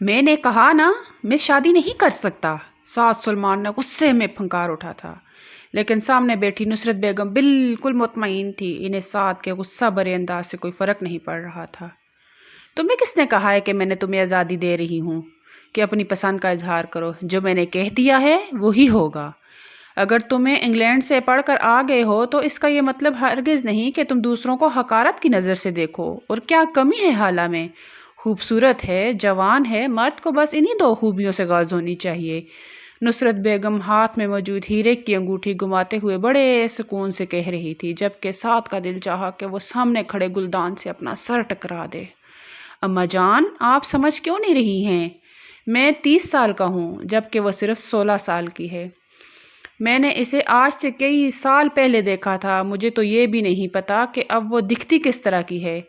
میں نے کہا نا میں شادی نہیں کر سکتا، سعد سلمان نے غصے میں پھنکار اٹھا تھا، لیکن سامنے بیٹھی نصرت بیگم بالکل مطمئن تھی، انہیں سعد کے غصہ بھرے انداز سے کوئی فرق نہیں پڑ رہا تھا۔ تمہیں کس نے کہا ہے کہ میں نے تمہیں آزادی دے رہی ہوں کہ اپنی پسند کا اظہار کرو؟ جو میں نے کہہ دیا ہے وہی ہوگا۔ اگر تمہیں انگلینڈ سے پڑھ کر آ گئے ہو تو اس کا یہ مطلب ہرگز نہیں کہ تم دوسروں کو حقارت کی نظر سے دیکھو۔ اور کیا کمی ہے حالہ میں؟ خوبصورت ہے، جوان ہے، مرد کو بس انہی دو خوبیوں سے غرض ہونی چاہیے۔ نصرت بیگم ہاتھ میں موجود ہیرے کی انگوٹھی گھماتے ہوئے بڑے سکون سے کہہ رہی تھی، جبکہ سعد کا دل چاہا کہ وہ سامنے کھڑے گلدان سے اپنا سر ٹکرا دے۔ اماں جان، آپ سمجھ کیوں نہیں رہی ہیں؟ میں 30 سال کا ہوں جبکہ وہ صرف 16 سال کی ہے۔ میں نے اسے آج سے کئی سال پہلے دیکھا تھا، مجھے تو یہ بھی نہیں پتا کہ اب وہ دکھتی کس طرح کی ہے۔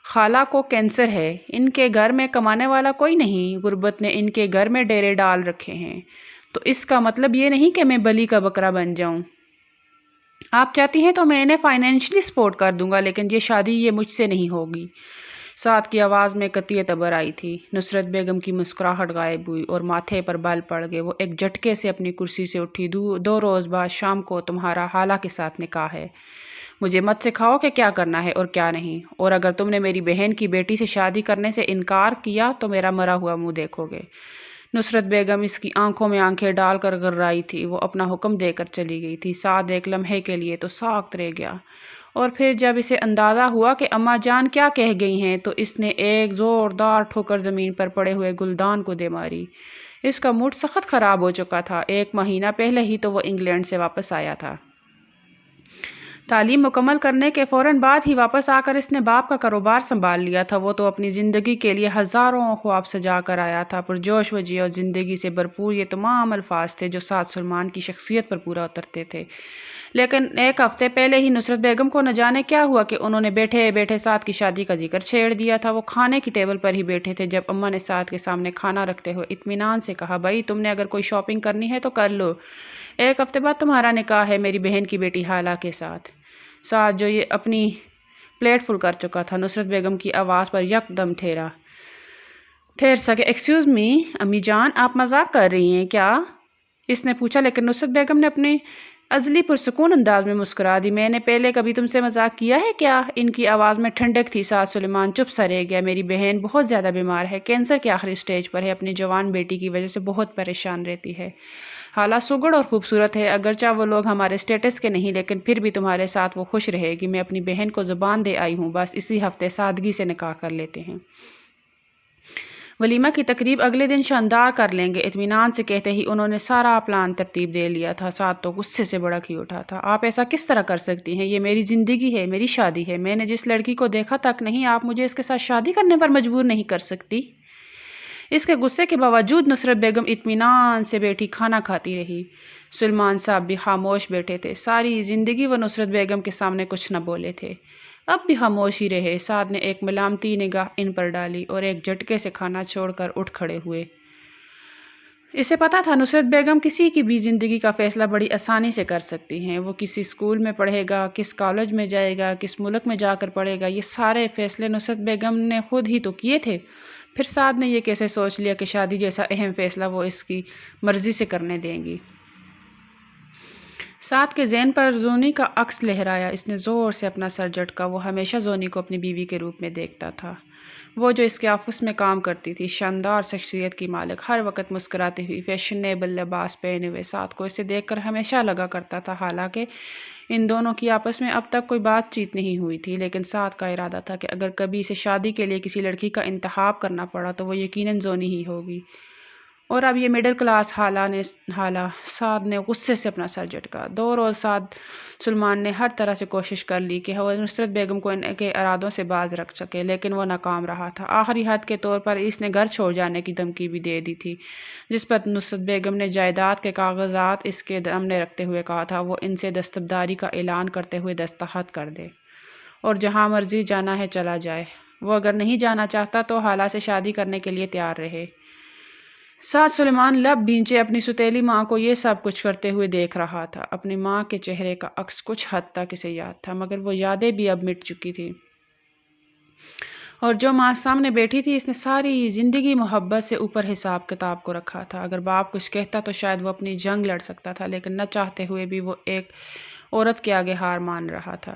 خالہ کو کینسر ہے، ان کے گھر میں کمانے والا کوئی نہیں، غربت نے ان کے گھر میں ڈیرے ڈال رکھے ہیں، تو اس کا مطلب یہ نہیں کہ میں بلی کا بکرا بن جاؤں۔ آپ چاہتی ہیں تو میں انہیں فائنینشلی سپورٹ کر دوں گا، لیکن یہ شادی یہ مجھ سے نہیں ہوگی۔ سعد کی آواز میں قطعیت ابھر آئی تھی۔ نصرت بیگم کی مسکراہٹ غائب ہوئی اور ماتھے پر بال پڑ گئے۔ وہ ایک جھٹکے سے اپنی کرسی سے اٹھی۔ 2 روز بعد شام کو تمہارا خالہ کے ساتھ نکاح ہے۔ مجھے مت سکھاؤ کہ کیا کرنا ہے اور کیا نہیں، اور اگر تم نے میری بہن کی بیٹی سے شادی کرنے سے انکار کیا تو میرا مرا ہوا منہ دیکھو گے۔ نصرت بیگم اس کی آنکھوں میں آنکھیں ڈال کر گررائی تھی۔ وہ اپنا حکم دے کر چلی گئی تھی۔ سعد ایک لمحے کے لیے تو ساکت رہ گیا، اور پھر جب اسے اندازہ ہوا کہ اماں جان کیا کہہ گئی ہیں تو اس نے ایک زوردار ٹھوکر زمین پر پڑے ہوئے گلدان کو دے ماری۔ اس کا موڈ سخت خراب ہو چکا تھا۔ 1 مہینہ پہلے ہی تو وہ انگلینڈ سے واپس آیا تھا۔ تعلیم مکمل کرنے کے فوراً بعد ہی واپس آ کر اس نے باپ کا کاروبار سنبھال لیا تھا۔ وہ تو اپنی زندگی کے لیے ہزاروں خواب سجا کر آیا تھا۔ پرجوش و جی اور زندگی سے بھرپور یہ تمام الفاظ تھے جو سعد سلمان کی شخصیت پر پورا اترتے تھے، لیکن 1 ہفتے پہلے ہی نصرت بیگم کو نہ جانے کیا ہوا کہ انہوں نے بیٹھے بیٹھے سعد کی شادی کا ذکر چھیڑ دیا تھا۔ وہ کھانے کی ٹیبل پر ہی بیٹھے تھے جب اماں نے سعد کے سامنے کھانا رکھتے ہوئے اطمینان سے کہا، بھائی تم نے اگر کوئی شاپنگ کرنی ہے تو کر لو، 1 ہفتے بعد تمہارا نکاح ہے میری بہن کی بیٹی حالہ کے ساتھ۔ سعد جو یہ اپنی پلیٹ فل کر چکا تھا، نصرت بیگم کی آواز پر یکدم ٹھہر سکے۔ ایکسکیوز می امی جان، آپ مذاق کر رہی ہیں کیا؟ اس نے پوچھا، لیکن نصرت بیگم نے اپنے ازلی پرسکون انداز میں مسکرا دی۔ میں نے پہلے کبھی تم سے مذاق کیا ہے کیا؟ ان کی آواز میں ٹھنڈک تھی۔ سعد سلیمان چپ سا رہ گیا۔ میری بہن بہت زیادہ بیمار ہے، کینسر کے آخری سٹیج پر ہے، اپنی جوان بیٹی کی وجہ سے بہت پریشان رہتی ہے۔ حالہ سگڑ اور خوبصورت ہے، اگرچہ وہ لوگ ہمارے سٹیٹس کے نہیں، لیکن پھر بھی تمہارے ساتھ وہ خوش رہے گی۔ میں اپنی بہن کو زبان دے آئی ہوں، بس اسی ہفتے سادگی سے نکاح کر لیتے ہیں۔ ولیمہ کی تقریب اگلے دن شاندار کر لیں گے، اطمینان سے کہتے ہی انہوں نے سارا پلان ترتیب دے لیا تھا۔ سعد تو غصے سے بھڑک ہی اٹھا تھا۔ آپ ایسا کس طرح کر سکتی ہیں؟ یہ میری زندگی ہے، میری شادی ہے، میں نے جس لڑکی کو دیکھا تک نہیں، آپ مجھے اس کے ساتھ شادی کرنے پر مجبور نہیں کر سکتی۔ اس کے غصے کے باوجود نصرت بیگم اطمینان سے بیٹھی کھانا کھاتی رہی۔ سلمان صاحب بھی خاموش بیٹھے تھے۔ ساری زندگی وہ نصرت بیگم کے سامنے کچھ نہ بولے تھے، اب بھی خاموش ہی رہے۔ سعد نے ایک ملامتی نگاہ ان پر ڈالی اور ایک جھٹکے سے کھانا چھوڑ کر اٹھ کھڑے ہوئے۔ اسے پتا تھا نصرت بیگم کسی کی بھی زندگی کا فیصلہ بڑی آسانی سے کر سکتی ہیں۔ وہ کس اسکول میں پڑھے گا، کس کالج میں جائے گا، کس ملک میں جا کر پڑھے گا، یہ سارے فیصلے نصرت بیگم نے خود ہی تو کیے تھے۔ پھر سعد نے یہ کیسے سوچ لیا کہ شادی جیسا اہم فیصلہ وہ اس کی مرضی سے کرنے دیں گی؟ سعد کے ذہن پر زونی کا عکس لہرایا۔ اس نے زور سے اپنا سر جھٹکا۔ وہ ہمیشہ زونی کو اپنی بیوی کے روپ میں دیکھتا تھا، وہ جو اس کے آفس میں کام کرتی تھی، شاندار شخصیت کی مالک، ہر وقت مسکراتی ہوئی، فیشنیبل لباس پہنے ہوئے۔ سعد کو اسے دیکھ کر ہمیشہ لگا کرتا تھا، حالانکہ ان دونوں کی آپس میں اب تک کوئی بات چیت نہیں ہوئی تھی، لیکن سعد کا ارادہ تھا کہ اگر کبھی اسے شادی کے لیے کسی لڑکی کا انتخاب کرنا پڑا تو وہ یقیناً زونی ہی ہوگی۔ اور اب یہ مڈل کلاس سعد نے غصے سے اپنا سر جھٹکا۔ 2 روز سعد سلمان نے ہر طرح سے کوشش کر لی کہ وہ نصرت بیگم کو ان کے ارادوں سے باز رکھ سکے، لیکن وہ ناکام رہا تھا۔ آخری حد کے طور پر اس نے گھر چھوڑ جانے کی دھمکی بھی دے دی تھی، جس پر نصرت بیگم نے جائیداد کے کاغذات اس کے سامنے رکھتے ہوئے کہا تھا وہ ان سے دستبرداری کا اعلان کرتے ہوئے دستخط کر دے اور جہاں مرضی جانا ہے چلا جائے۔ وہ اگر نہیں جانا چاہتا تو حالہ سے شادی کرنے کے لیے تیار رہے۔ سعد سلیمان لب بھینچے اپنی ستیلی ماں کو یہ سب کچھ کرتے ہوئے دیکھ رہا تھا۔ اپنی ماں کے چہرے کا عکس کچھ حد تک اسے یاد تھا، مگر وہ یادیں بھی اب مٹ چکی تھی۔ اور جو ماں سامنے بیٹھی تھی اس نے ساری زندگی محبت سے اوپر حساب کتاب کو رکھا تھا۔ اگر باپ کچھ کہتا تو شاید وہ اپنی جنگ لڑ سکتا تھا، لیکن نہ چاہتے ہوئے بھی وہ ایک عورت کے آگے ہار مان رہا تھا۔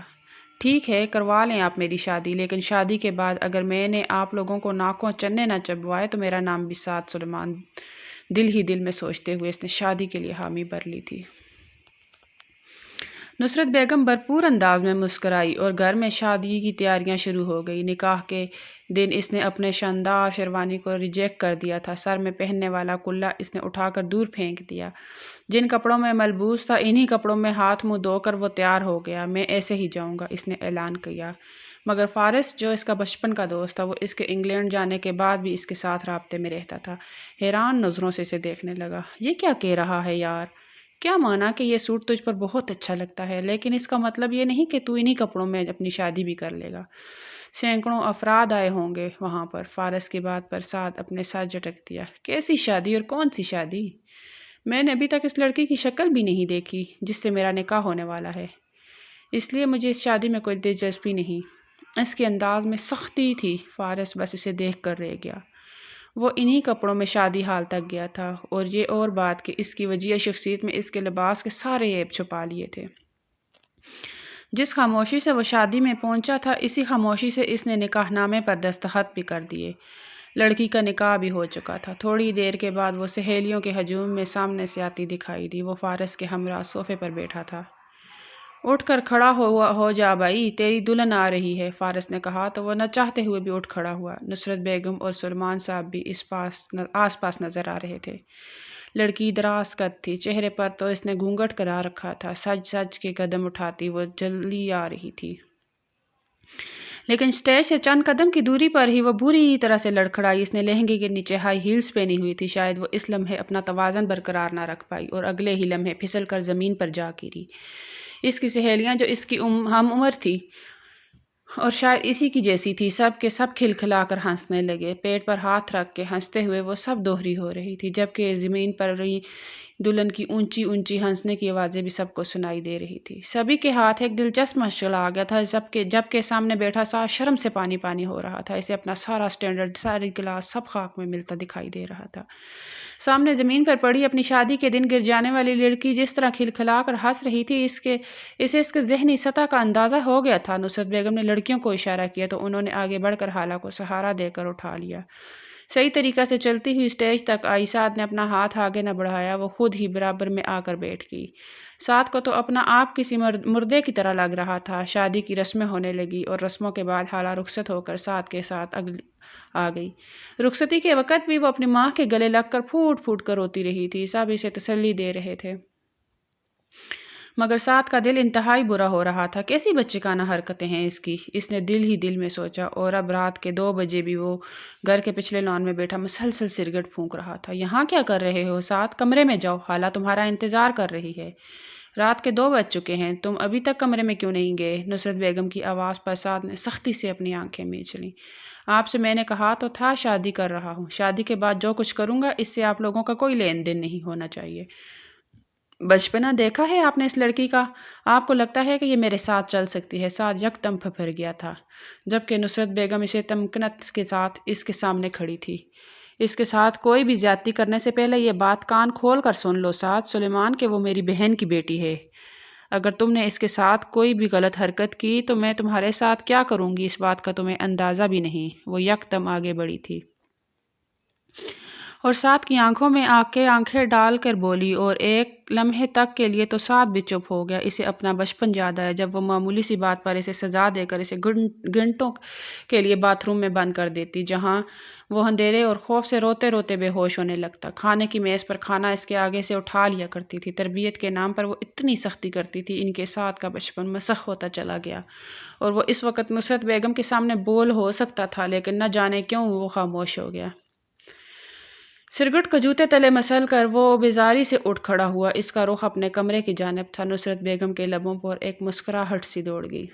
ٹھیک ہے، کروا لیں آپ میری شادی، لیکن شادی کے بعد اگر میں نے آپ لوگوں کو ناکوں چنے نہ چبوائے تو میرا نام بھی سعد سلیمان۔ دل ہی دل میں سوچتے ہوئے اس نے شادی کے لیے حامی بھر لی تھی۔ نصرت بیگم بھرپور انداز میں مسکرائی اور گھر میں شادی کی تیاریاں شروع ہو گئی۔ نکاح کے دن اس نے اپنے شاندار شیروانی کو ریجیکٹ کر دیا تھا۔ سر میں پہننے والا کلا اس نے اٹھا کر دور پھینک دیا۔ جن کپڑوں میں ملبوس تھا انہی کپڑوں میں ہاتھ منہ دھو کر وہ تیار ہو گیا۔ میں ایسے ہی جاؤں گا، اس نے اعلان کیا۔ مگر فارس جو اس کا بچپن کا دوست تھا، وہ اس کے انگلینڈ جانے کے بعد بھی اس کے ساتھ رابطے میں رہتا تھا، حیران نظروں سے اسے دیکھنے لگا۔ یہ کیا کہہ رہا ہے یار؟ کیا مانا کہ یہ سوٹ تجھ پر بہت اچھا لگتا ہے، لیکن اس کا مطلب یہ نہیں کہ تو انہی کپڑوں میں اپنی شادی بھی کر لے گا۔ سینکڑوں افراد آئے ہوں گے وہاں پر۔ فارس کی بات پر سعد اپنے ساتھ جھٹک دیا۔ کیسی شادی اور کون سی شادی؟ میں نے ابھی تک اس لڑکی کی شکل بھی نہیں دیکھی جس سے میرا نکاح ہونے والا ہے، اس لیے مجھے اس شادی میں کوئی دلچسپی نہیں۔ اس کے انداز میں سختی تھی۔ فارس بس اسے دیکھ کر رہ گیا۔ وہ انہی کپڑوں میں شادی حال تک گیا تھا، اور یہ اور بات کہ اس کی وجیہ شخصیت میں اس کے لباس کے سارے عیب چھپا لیے تھے۔ جس خاموشی سے وہ شادی میں پہنچا تھا، اسی خاموشی سے اس نے نکاح نامے پر دستخط بھی کر دیے۔ لڑکی کا نکاح بھی ہو چکا تھا۔ تھوڑی دیر کے بعد وہ سہیلیوں کے ہجوم میں سامنے سے آتی دکھائی دی۔ وہ فارس کے ہمراہ صوفے پر بیٹھا تھا۔ اٹھ کر کھڑا ہو جا بھائی، تیری دلہن آ رہی ہے، فارس نے کہا تو وہ نہ چاہتے ہوئے بھی اٹھ کھڑا ہوا۔ نصرت بیگم اور سلیمان صاحب بھی آس پاس نظر آ رہے تھے۔ لڑکی دراز قد تھی، چہرے پر تو اس نے گھونگھٹ کرا رکھا تھا۔ سج سج کے قدم اٹھاتی وہ جلدی آ رہی تھی، لیکن سٹیج سے چند قدم کی دوری پر ہی وہ بری طرح سے لڑکھڑائی۔ اس نے لہنگے کے نیچے ہائی ہیلز پہنی ہوئی تھی، شاید وہ اس لمحے اپنا توازن برقرار نہ رکھ پائی اور اگلے ہی لمحے پھسل کر زمین پر جا گری۔ اس کی سہیلیاں جو اس کی ہم عمر تھی اور شاید اسی کی جیسی تھی، سب کے سب کھلکھلا کر ہنسنے لگے۔ پیٹ پر ہاتھ رکھ کے ہنستے ہوئے وہ سب دوہری ہو رہی تھی، جبکہ زمین پر رہی دلہن کی اونچی اونچی ہنسنے کی آوازیں بھی سب کو سنائی دے رہی تھی۔ سبھی کے ہاتھ ایک دلچسپ مشغلہ آ گیا تھا، جبکہ سامنے بیٹھا سا شرم سے پانی پانی ہو رہا تھا۔ اسے اپنا سارا اسٹینڈرڈ، ساری کلاس سب خاک میں ملتا دکھائی دے رہا تھا۔ سامنے زمین پر پڑی اپنی شادی کے دن گر جانے والی لڑکی جس طرح کھلکھلا کر ہنس رہی تھی، اسے اس کے ذہنی سطح کا اندازہ ہو گیا تھا۔ نصرت بیگم نے لڑکیوں کو اشارہ کیا تو انہوں نے آگے بڑھ کر حالہ کو سہارا دے کر اٹھا لیا۔ صحیح طریقہ سے چلتی ہوئی سٹیج تک آئی۔ سعد نے اپنا ہاتھ آگے نہ بڑھایا، وہ خود ہی برابر میں آ کر بیٹھ گئی۔ سعد کو تو اپنا آپ کسی مردے کی طرح لگ رہا تھا۔ شادی کی رسمیں ہونے لگی اور رسموں کے بعد حالہ رخصت ہو کر سعد کے ساتھ آ گئی۔ رخصتی کے وقت بھی وہ اپنی ماں کے گلے لگ کر پھوٹ پھوٹ کر روتی رہی تھی۔ سب اسے تسلی دے رہے تھے، مگر سعد کا دل انتہائی برا ہو رہا تھا۔ کیسی بچگانہ حرکتیں ہیں اس کی، اس نے دل ہی دل میں سوچا۔ اور اب رات کے 2 بجے بھی وہ گھر کے پچھلے لان میں بیٹھا مسلسل سگریٹ پھونک رہا تھا۔ یہاں کیا کر رہے ہو سعد؟ کمرے میں جاؤ، خالہ تمہارا انتظار کر رہی ہے۔ رات کے 2 بج چکے ہیں، تم ابھی تک کمرے میں کیوں نہیں گئے؟ نصرت بیگم کی آواز پر سعد نے سختی سے اپنی آنکھیں میچ لیں۔ آپ سے میں نے کہا تو تھا شادی کر رہا ہوں، شادی کے بعد جو کچھ کروں گا اس سے آپ لوگوں کا کوئی لین دین نہیں ہونا چاہیے۔ بچپنا دیکھا ہے آپ نے اس لڑکی کا؟ آپ کو لگتا ہے کہ یہ میرے ساتھ چل سکتی ہے؟ سعد یکدم پھر گیا تھا، جبکہ نصرت بیگم اسے تمکنت کے ساتھ اس کے سامنے کھڑی تھی۔ اس کے ساتھ کوئی بھی زیادتی کرنے سے پہلے یہ بات کان کھول کر سن لو سعد سلیمان کہ وہ میری بہن کی بیٹی ہے۔ اگر تم نے اس کے ساتھ کوئی بھی غلط حرکت کی تو میں تمہارے ساتھ کیا کروں گی اس بات کا تمہیں اندازہ بھی نہیں۔ وہ یکدم آگے بڑھی تھی اور سعد کی آنکھوں میں آنکھیں ڈال کر بولی، اور ایک لمحے تک کے لیے تو سعد بھی چپ ہو گیا۔ اسے اپنا بچپن یاد آیا جب وہ معمولی سی بات پر اسے سزا دے کر اسے گھنٹوں کے لیے باتھ روم میں بند کر دیتی، جہاں وہ اندھیرے اور خوف سے روتے روتے بے ہوش ہونے لگتا۔ کھانے کی میز پر کھانا اس کے آگے سے اٹھا لیا کرتی تھی۔ تربیت کے نام پر وہ اتنی سختی کرتی تھی، ان کے ساتھ کا بچپن مسخ ہوتا چلا گیا، اور وہ اس وقت نصرت بیگم کے سامنے بول ہو سکتا تھا، لیکن نہ جانے کیوں وہ خاموش ہو گیا۔ سگریٹ کو جوتے تلے مسل کر وہ بیزاری سے اٹھ کھڑا ہوا۔ اس کا رخ اپنے کمرے کی جانب تھا۔ نصرت بیگم کے لبوں پر ایک مسکراہٹ سی دوڑ گئی۔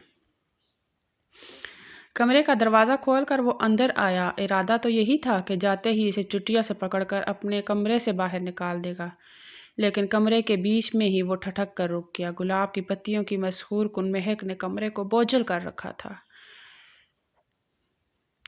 کمرے کا دروازہ کھول کر وہ اندر آیا۔ ارادہ تو یہی تھا کہ جاتے ہی اسے چٹیا سے پکڑ کر اپنے کمرے سے باہر نکال دے گا، لیکن کمرے کے بیچ میں ہی وہ ٹھٹک کر رک گیا۔ گلاب کی پتیوں کی مسحور کن مہک نے کمرے کو بوجھل کر رکھا تھا۔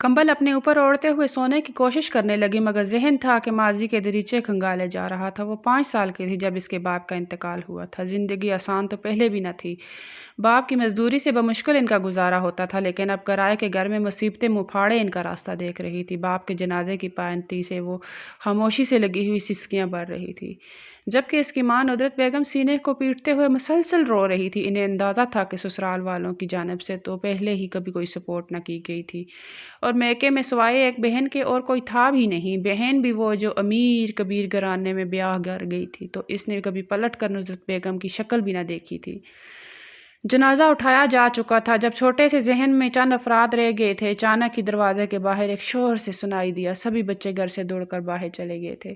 کمبل اپنے اوپر اوڑھتے ہوئے سونے کی کوشش کرنے لگی، مگر ذہن تھا کہ ماضی کے دریچے کھنگالے جا رہا تھا۔ وہ 5 سال کی تھی جب اس کے باپ کا انتقال ہوا تھا۔ زندگی آسان تو پہلے بھی نہ تھی۔ باپ کی مزدوری سے بمشکل ان کا گزارا ہوتا تھا، لیکن اب کرائے کے گھر میں مصیبتیں منہ پھاڑے ان کا راستہ دیکھ رہی تھی۔ باپ کے جنازے کی پائنتی سے وہ خاموشی سے لگی ہوئی سسکیاں بھر رہی تھی، جبکہ اس کی ماں ندرت بیگم سینے کو پیٹتے ہوئے مسلسل رو رہی تھی۔ انہیں اندازہ تھا کہ سسرال والوں کی جانب سے تو پہلے ہی کبھی کوئی سپورٹ نہ کی گئی تھی، اور میکے میں سوائے ایک بہن کے اور کوئی تھا بھی نہیں، بہن بھی وہ جو امیر کبیر گھرانے میں بیاہ کر گئی تھی، تو اس نے کبھی پلٹ کر ندرت بیگم کی شکل بھی نہ دیکھی تھی۔ جنازہ اٹھایا جا چکا تھا۔ جب چھوٹے سے ذہن میں چند افراد رہ گئے تھے، اچانک ہی دروازے کے باہر ایک شور سے سنائی دیا۔ سبھی بچے گھر سے دوڑ کر باہر چلے گئے تھے۔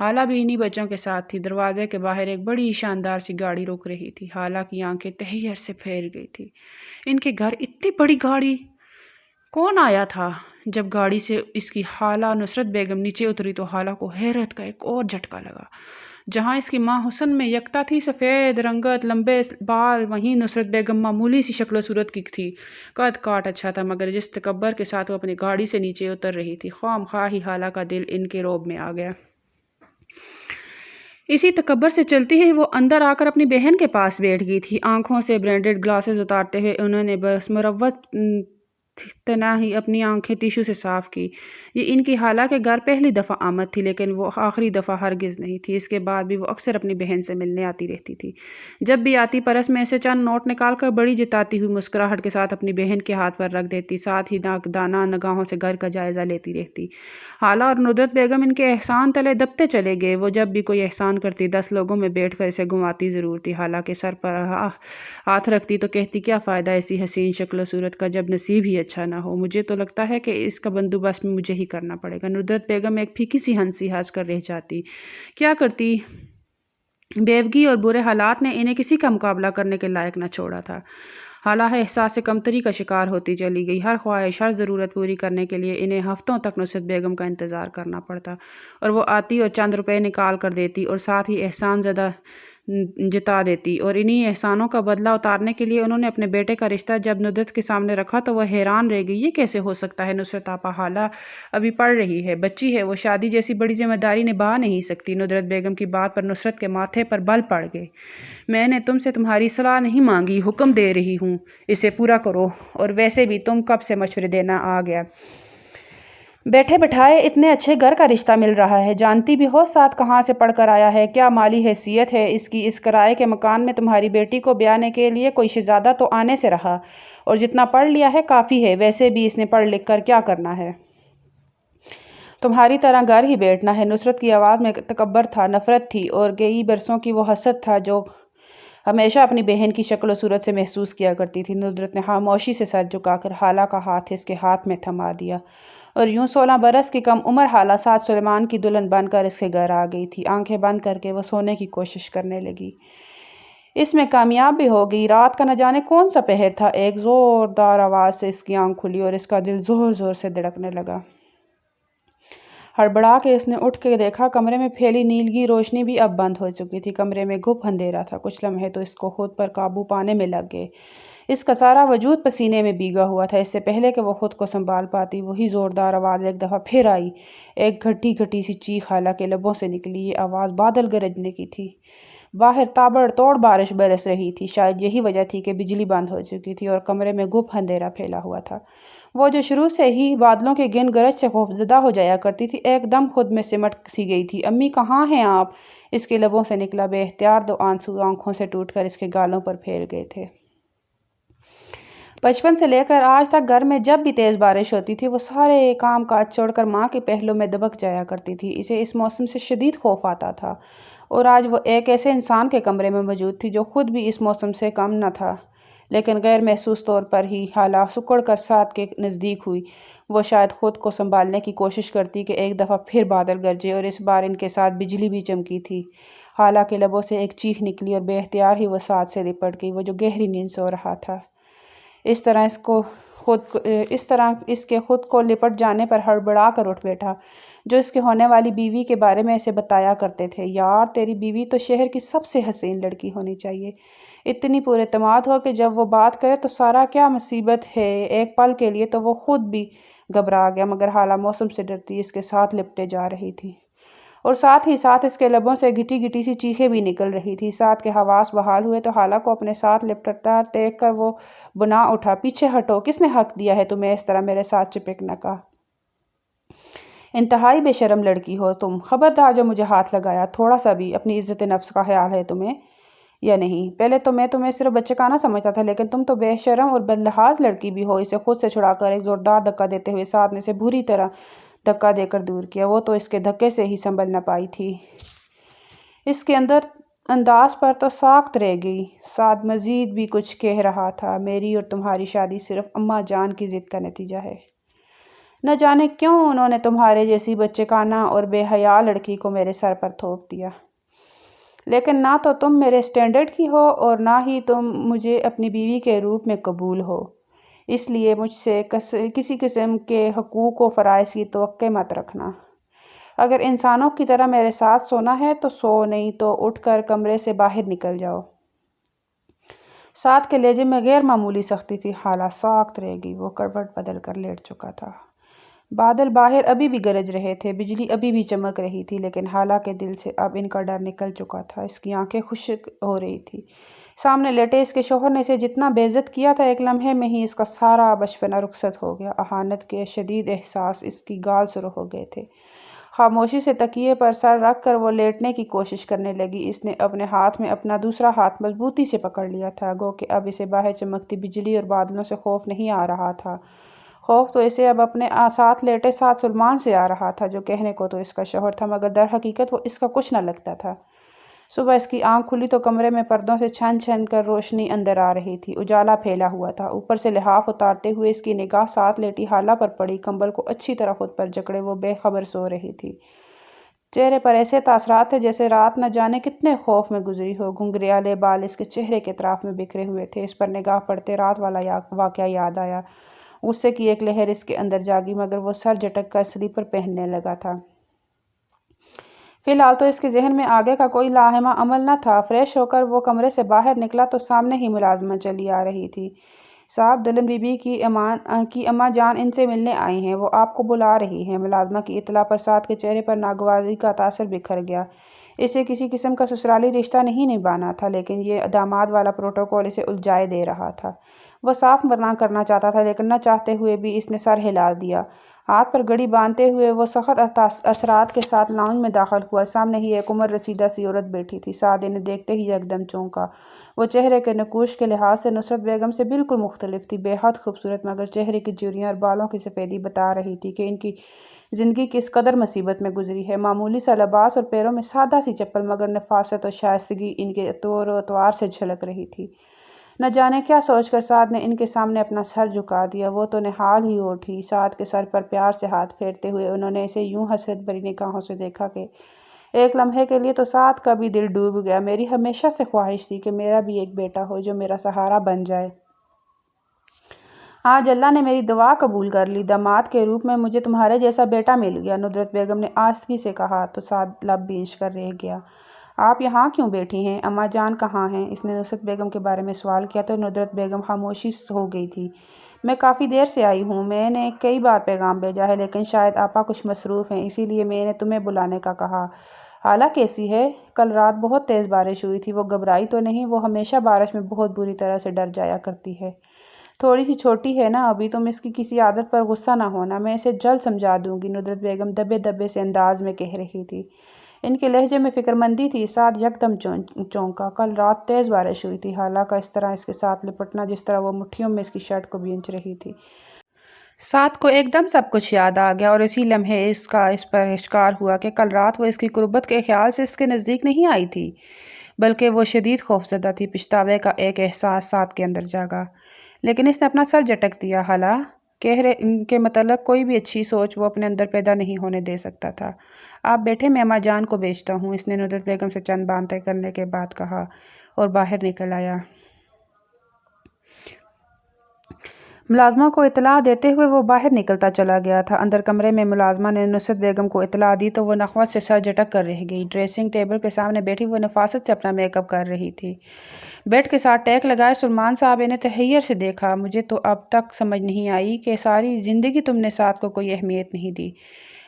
حالہ بھی انہی بچوں کے ساتھ تھی۔ دروازے کے باہر ایک بڑی شاندار سی گاڑی رک رہی تھی۔ حالہ کی آنکھیں تحیر سے پھیر گئی تھی۔ ان کے گھر اتنی بڑی گاڑی! کون آیا تھا؟ جب گاڑی سے اس کی خالہ نصرت بیگم نیچے اتری تو حالہ کو حیرت کا ایک اور جھٹکا لگا۔ جہاں اس کی ماں حسن میں یکتا تھی، سفید رنگت، لمبے بال، وہیں نصرت بیگم معمولی سی شکل و صورت کی تھی۔ قد کاٹ اچھا تھا، مگر جس تکبر کے ساتھ وہ اپنی گاڑی سے نیچے اتر رہی تھی، خواہ مخواہ ہی حالہ کا دل ان کے روب میں آ گیا۔ اسی تکبر سے چلتی ہوئی وہ اندر آ کر اپنی بہن کے پاس بیٹھ گئی تھی۔ آنکھوں سے برینڈڈ گلاسز اتارتے ہوئے انہوں نے بس مروت تنہائی اپنی آنکھیں ٹیشو سے صاف کی۔ یہ ان کی حالہ کے گھر پہلی دفعہ آمد تھی، لیکن وہ آخری دفعہ ہرگز نہیں تھی۔ اس کے بعد بھی وہ اکثر اپنی بہن سے ملنے آتی رہتی تھی۔ جب بھی آتی، پرس میں سے چند نوٹ نکال کر بڑی جتاتی ہوئی مسکراہٹ کے ساتھ اپنی بہن کے ہاتھ پر رکھ دیتی، ساتھ ہی ناقدانہ نگاہوں سے گھر کا جائزہ لیتی رہتی۔ حالہ اور ندرت بیگم ان کے احسان تلے دبتے چلے گئے۔ وہ جب بھی کوئی احسان کرتی 10 لوگوں میں بیٹھ کر اسے گنواتی ضرور تھی۔ حالہ کے سر پر ہاتھ رکھتی تو کہتی، کیا فائدہ ایسی حسین شکل و صورت کا جب نصیب ہی اچھا نہ ہو؟ مجھے تو لگتا ہے کہ اس کا بندوبست بھی مجھے ہی کرنا پڑے گا۔ ندرت بیگم ایک پھیکی سی ہنسی ہنس کر رہ جاتی۔ کیا کرتی؟ بیوگی اور برے حالات نے انہیں کسی کا مقابلہ کرنے کے لائق نہ چھوڑا تھا۔ حالہ احساس کمتری کا شکار ہوتی چلی گئی۔ ہر خواہش، ہر ضرورت پوری کرنے کے لیے انہیں ہفتوں تک نصرت بیگم کا انتظار کرنا پڑتا، اور وہ آتی اور چند روپے نکال کر دیتی اور ساتھ ہی احسان زدہ جتا دیتی، اور انہی احسانوں کا بدلہ اتارنے کے لیے انہوں نے اپنے بیٹے کا رشتہ جب ندرت کے سامنے رکھا تو وہ حیران رہ گئی۔ یہ کیسے ہو سکتا ہے نصرت آپا؟ حالہ ابھی پڑھ رہی ہے، بچی ہے، وہ شادی جیسی بڑی ذمہ داری نبھا نہیں سکتی۔ ندرت بیگم کی بات پر نصرت کے ماتھے پر بل پڑ گئے۔ میں نے تم سے تمہاری صلاح نہیں مانگی، حکم دے رہی ہوں، اسے پورا کرو، اور ویسے بھی تم کب سے مشورے دینا آ گیا؟ بیٹھے بٹھائے اتنے اچھے گھر کا رشتہ مل رہا ہے، جانتی بھی ہو ساتھ کہاں سے پڑھ کر آیا ہے، کیا مالی حیثیت ہے اس کی۔ اس کرائے کے مکان میں تمہاری بیٹی کو بیانے کے لیے کوئی شہزادہ تو آنے سے رہا، اور جتنا پڑھ لیا ہے کافی ہے، ویسے بھی اس نے پڑھ لکھ کر کیا کرنا ہے؟ تمہاری طرح گھر ہی بیٹھنا ہے۔ نصرت کی آواز میں تکبر تھا، نفرت تھی، اور کئی برسوں کی وہ حسد تھا جو ہمیشہ اپنی بہن کی شکل و صورت سے محسوس کیا کرتی تھی۔ ندرت نے خاموشی سے سر جھکا کر حالہ کا ہاتھ اس کے ہاتھ میں تھما دیا، اور یوں 16 برس کی کم عمر حالہ سعد سلیمان کی دلہن بن کر اس کے گھر آ گئی تھی۔ آنکھیں بند کر کے وہ سونے کی کوشش کرنے لگی۔ اس میں کامیاب بھی ہو گئی۔ رات کا نہ جانے کون سا پہر تھا، ایک زوردار آواز سے اس کی آنکھ کھلی اور اس کا دل زور زور سے دھڑکنے لگا۔ ہڑبڑا کے اس نے اٹھ کے دیکھا، کمرے میں پھیلی نیلگی روشنی بھی اب بند ہو چکی تھی۔ کمرے میں گھپ اندھیرا تھا۔ کچھ لمحے تو اس کو خود پر قابو پانے میں لگ گئے۔ اس کا سارا وجود پسینے میں بھیگا ہوا تھا۔ اس سے پہلے کہ وہ خود کو سنبھال پاتی، وہی زوردار آواز ایک دفعہ پھر آئی۔ ایک گھٹی گھٹی سی چیخ حالہ کے لبوں سے نکلی۔ یہ آواز بادل گرجنے کی تھی۔ باہر تابڑ توڑ بارش برس رہی تھی۔ شاید یہی وجہ تھی کہ بجلی بند ہو چکی تھی اور کمرے میں گھپ اندھیرا پھیلا ہوا تھا۔ وہ جو شروع سے ہی بادلوں کے گن گرج سے خوفزدہ ہو جایا کرتی تھی، ایک دم خود میں سمٹ سی گئی تھی۔ امی کہاں ہیں آپ؟ اس کے لبوں سے نکلا۔ بے اختیار 2 آنسو آنکھوں سے ٹوٹ کر اس کے گالوں پر پھیل گئے تھے۔ بچپن سے لے کر آج تک گھر میں جب بھی تیز بارش ہوتی تھی، وہ سارے کام کاج چھوڑ کر ماں کے پہلوں میں دبک جایا کرتی تھی۔ اسے اس موسم سے شدید خوف آتا تھا، اور آج وہ ایک ایسے انسان کے کمرے میں موجود تھی جو خود بھی اس موسم سے کم نہ تھا، لیکن غیر محسوس طور پر ہی حالہ سکڑ کر ساتھ کے نزدیک ہوئی۔ وہ شاید خود کو سنبھالنے کی کوشش کرتی کہ ایک دفعہ پھر بادل گرجے، اور اس بار ان کے ساتھ بجلی بھی چمکی تھی۔ حالہ کے لبوں سے ایک چیخ نکلی اور بے اختیار ہی وہ ساتھ سے لپٹ گئی۔ وہ جو گہری نیند سو رہا تھا، اس طرح اس کے خود کو لپٹ جانے پر ہڑبڑا کر اٹھ بیٹھا، جو اس کے ہونے والی بیوی کے بارے میں اسے بتایا کرتے تھے۔ یار، تیری بیوی تو شہر کی سب سے حسین لڑکی ہونی چاہیے۔ اتنی پر اعتماد ہو کہ جب وہ بات کرے تو سارا کیا مصیبت ہے، ایک پل کے لیے تو وہ خود بھی گھبرا گیا، مگر حالہ موسم سے ڈرتی اس کے ساتھ لپٹے جا رہی تھی، اور ساتھ ہی ساتھ اس کے لبوں سے گھٹی گھٹی سی چیخیں بھی نکل رہی تھی۔ ساتھ کے حواس بحال ہوئے تو حالہ کو اپنے ساتھ لپٹتا دیکھ کر وہ بنا اٹھا، پیچھے ہٹو، کس نے حق دیا ہے تمہیں اس طرح میرے ساتھ چپکنے کا؟ انتہائی بے شرم لڑکی ہو تم، خبردار جو مجھے ہاتھ لگایا، تھوڑا سا بھی اپنی عزت نفس کا خیال ہے تمہیں یا نہیں؟ پہلے تو میں تمہیں صرف بچکانہ سمجھتا تھا، لیکن تم تو بے شرم اور بدلحاظ لڑکی بھی ہو۔ اسے خود سے چھڑا کر ایک زوردار دھکا دیتے ہوئے سعد نے اسے بری طرح دھکا دے کر دور کیا۔ وہ تو اس کے دھکے سے ہی سنبھل نہ پائی تھی، اس کے انداز پر تو ساخت رہ گئی۔ سعد مزید بھی کچھ کہہ رہا تھا، میری اور تمہاری شادی صرف اماں جان کی ضد کا نتیجہ ہے۔ نہ جانے کیوں انہوں نے تمہارے جیسی بچکانہ اور بے حیا لڑکی کو میرے سر پر تھوپ دیا، لیکن نہ تو تم میرے اسٹینڈرڈ کی ہو اور نہ ہی تم مجھے اپنی بیوی کے روپ میں قبول ہو، اس لیے مجھ سے کسی قسم کے حقوق و فرائض کی توقع مت رکھنا۔ اگر انسانوں کی طرح میرے ساتھ سونا ہے تو سو، نہیں تو اٹھ کر کمرے سے باہر نکل جاؤ۔ سعد کے لہجے میں غیر معمولی سختی تھی۔ حالہ ساکت رہ گئی، وہ کروٹ بدل کر لیٹ چکا تھا۔ بادل باہر ابھی بھی گرج رہے تھے، بجلی ابھی بھی چمک رہی تھی، لیکن حالہ کے دل سے اب ان کا ڈر نکل چکا تھا۔ اس کی آنکھیں خشک ہو رہی تھی۔ سامنے لیٹے اس کے شوہر نے اسے جتنا بے عزت کیا تھا، ایک لمحے میں ہی اس کا سارا بچپنا رخصت ہو گیا۔ اہانت کے شدید احساس اس کی گال سرخ ہو گئے تھے۔ خاموشی سے تکیے پر سر رکھ کر وہ لیٹنے کی کوشش کرنے لگی۔ اس نے اپنے ہاتھ میں اپنا دوسرا ہاتھ مضبوطی سے پکڑ لیا تھا، گو کہ اب اسے باہر چمکتی بجلی اور بادلوں سے خوف نہیں آ رہا تھا۔ خوف تو اسے اب اپنے ساتھ لیٹے سعد سلیمان سے آ رہا تھا، جو کہنے کو تو اس کا شوہر تھا، مگر در حقیقت وہ اس کا کچھ نہ لگتا تھا۔ صبح اس کی آنکھ کھلی تو کمرے میں پردوں سے چھن چھن کر روشنی اندر آ رہی تھی، اجالا پھیلا ہوا تھا۔ اوپر سے لحاف اتارتے ہوئے اس کی نگاہ ساتھ لیٹی حالہ پر پڑی۔ کمبل کو اچھی طرح خود پر جکڑے وہ بے خبر سو رہی تھی۔ چہرے پر ایسے تاثرات تھے جیسے رات نہ جانے کتنے خوف میں گزری ہو۔ گھنگریالے بال اس کے چہرے کے اطراف میں بکھرے ہوئے تھے۔ اس پر نگاہ پڑتے رات والا واقعہ یاد آیا۔ غصے کی ایک لہر اس کے اندر جاگی، مگر وہ سر جھٹک کر سلیپر پہننے لگا تھا۔ فی الحال تو اس کے ذہن میں آگے کا کوئی لاحمہ عمل نہ تھا۔ فریش ہو کر وہ کمرے سے باہر نکلا تو سامنے ہی ملازمہ چلی آ رہی تھی۔ صاحب، دلہن بی بی کی اماں جان ان سے ملنے آئی ہیں، وہ آپ کو بلا رہی ہیں۔ ملازمہ کی اطلاع پر سعد کے چہرے پر ناگواری کا تاثر بکھر گیا۔ اسے کسی قسم کا سسرالی رشتہ نہیں نبھانا تھا، لیکن یہ داماد والا پروٹوکول اسے الجھائے دے رہا تھا۔ وہ صاف منع کرنا چاہتا تھا، لیکن نہ چاہتے ہوئے بھی اس نے سر ہلا دیا۔ ہاتھ پر گھڑی باندھتے ہوئے وہ سخت اثرات کے ساتھ لاؤنج میں داخل ہوا۔ سامنے ہی ایک عمر رسیدہ سی عورت بیٹھی تھی۔ سعد انہیں دیکھتے ہی یکدم چونکا۔ وہ چہرے کے نقوش کے لحاظ سے نصرت بیگم سے بالکل مختلف تھی، بے حد خوبصورت، مگر چہرے کی جھریاں اور بالوں کی سفیدی بتا رہی تھی کہ ان کی زندگی کس قدر مصیبت میں گزری ہے۔ معمولی سا لباس اور پیروں میں سادہ سی چپل، مگر نفاست اور شائستگی ان کے طور و اطوار سے جھلک رہی تھی۔ نہ جانے کیا سوچ کر سعد نے ان کے سامنے اپنا سر جھکا دیا۔ وہ تو نہال ہی اٹھی۔ سعد کے سر پر پیار سے ہاتھ پھیرتے ہوئے انہوں نے اسے یوں حسرت بھری نگاہوں سے دیکھا کہ ایک لمحے کے لیے تو سعد کا بھی دل ڈوب گیا۔ میری ہمیشہ سے خواہش تھی کہ میرا بھی ایک بیٹا ہو جو میرا سہارا بن جائے۔ آج اللہ نے میری دعا قبول کر لی، داماد کے روپ میں مجھے تمہارے جیسا بیٹا مل گیا۔ ندرت بیگم نے آستگی سے کہا تو سعد لب بھینچ کر رہ گیا۔ آپ یہاں کیوں بیٹھی ہیں؟ اماں جان کہاں ہیں؟ اس نے نصرت بیگم کے بارے میں سوال کیا تو ندرت بیگم خاموشی ہو گئی تھی۔ میں کافی دیر سے آئی ہوں، میں نے کئی بار پیغام بھیجا ہے، لیکن شاید آپا کچھ مصروف ہیں، اسی لیے میں نے تمہیں بلانے کا کہا۔ حالہ کیسی ہے؟ کل رات بہت تیز بارش ہوئی تھی، وہ گھبرائی تو نہیں؟ وہ ہمیشہ بارش میں بہت بری طرح سے ڈر جایا کرتی ہے۔ تھوڑی سی چھوٹی ہے نا ابھی، تم اس کی کسی عادت پر غصہ نہ ہونا، میں اسے جلد سمجھا دوں گی، ندرت بیگم دبے دبے سے انداز میں کہہ رہی تھی۔ ان کے لہجے میں فکرمندی تھی۔ سعد یکدم چونکا۔ کل رات تیز بارش ہوئی تھی۔ حالہ کا اس طرح اس کے ساتھ لپٹنا، جس طرح وہ مٹھیوں میں اس کی شرٹ کو بھینچ رہی تھی۔ سعد کو ایک دم سب کچھ یاد آ گیا، اور اسی لمحے اس پر اشکار ہوا کہ کل رات وہ اس کی قربت کے خیال سے اس کے نزدیک نہیں آئی تھی، بلکہ وہ شدید خوفزدہ تھی۔ پچھتاوے کا ایک احساس سعد کے اندر جاگا، لیکن اس نے اپنا سر جھٹک دیا۔ حالہ کے متعلق کوئی بھی اچھی سوچ وہ اپنے اندر پیدا نہیں ہونے دے سکتا تھا۔ آپ بیٹھے، میں اماں جان کو بھیجتا ہوں، اس نے ندرت بیگم سے چند باتیں کرنے کے بعد کہا اور باہر نکل آیا۔ ملازمہ کو اطلاع دیتے ہوئے وہ باہر نکلتا چلا گیا تھا۔ اندر کمرے میں ملازمہ نے نصرت بیگم کو اطلاع دی تو وہ نخوت سے سر جھٹک کر رہ گئی۔ ڈریسنگ ٹیبل کے سامنے بیٹھی وہ نفاست سے اپنا میک اپ کر رہی تھی۔ بیڈ کے ساتھ ٹیک لگائے سلمان صاحب نے تحیر سے دیکھا۔ مجھے تو اب تک سمجھ نہیں آئی کہ ساری زندگی تم نے سعد کو کوئی اہمیت نہیں دی،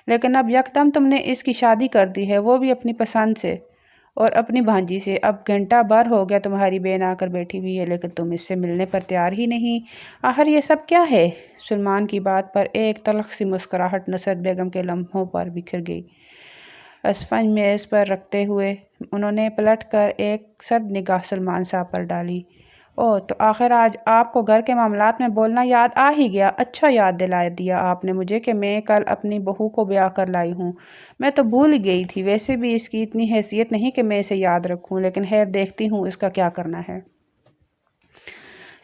لیکن اب یکدم تم نے اس کی شادی کر دی ہے، وہ بھی اپنی پسند سے اور اپنی بھانجی سے۔ اب گھنٹہ بھر ہو گیا تمہاری بہن آ کر بیٹھی ہوئی ہے، لیکن تم اس سے ملنے پر تیار ہی نہیں۔ آخر یہ سب کیا ہے؟ سلمان کی بات پر ایک تلخ سی مسکراہٹ نصرت بیگم کے لمحوں پر بکھر گئی۔ اسفنج میز پر رکھتے ہوئے انہوں نے پلٹ کر ایک سرد نگاہ سلمان صاحب پر ڈالی۔ اوہ، تو آخر آج آپ کو گھر کے معاملات میں بولنا یاد آ ہی گیا۔ اچھا یاد دلا دیا آپ نے مجھے کہ میں کل اپنی بہو کو بیاہ کر لائی ہوں۔ میں تو بھول گئی تھی، ویسے بھی اس کی اتنی حیثیت نہیں کہ میں اسے یاد رکھوں، لیکن خیر دیکھتی ہوں اس کا کیا کرنا ہے۔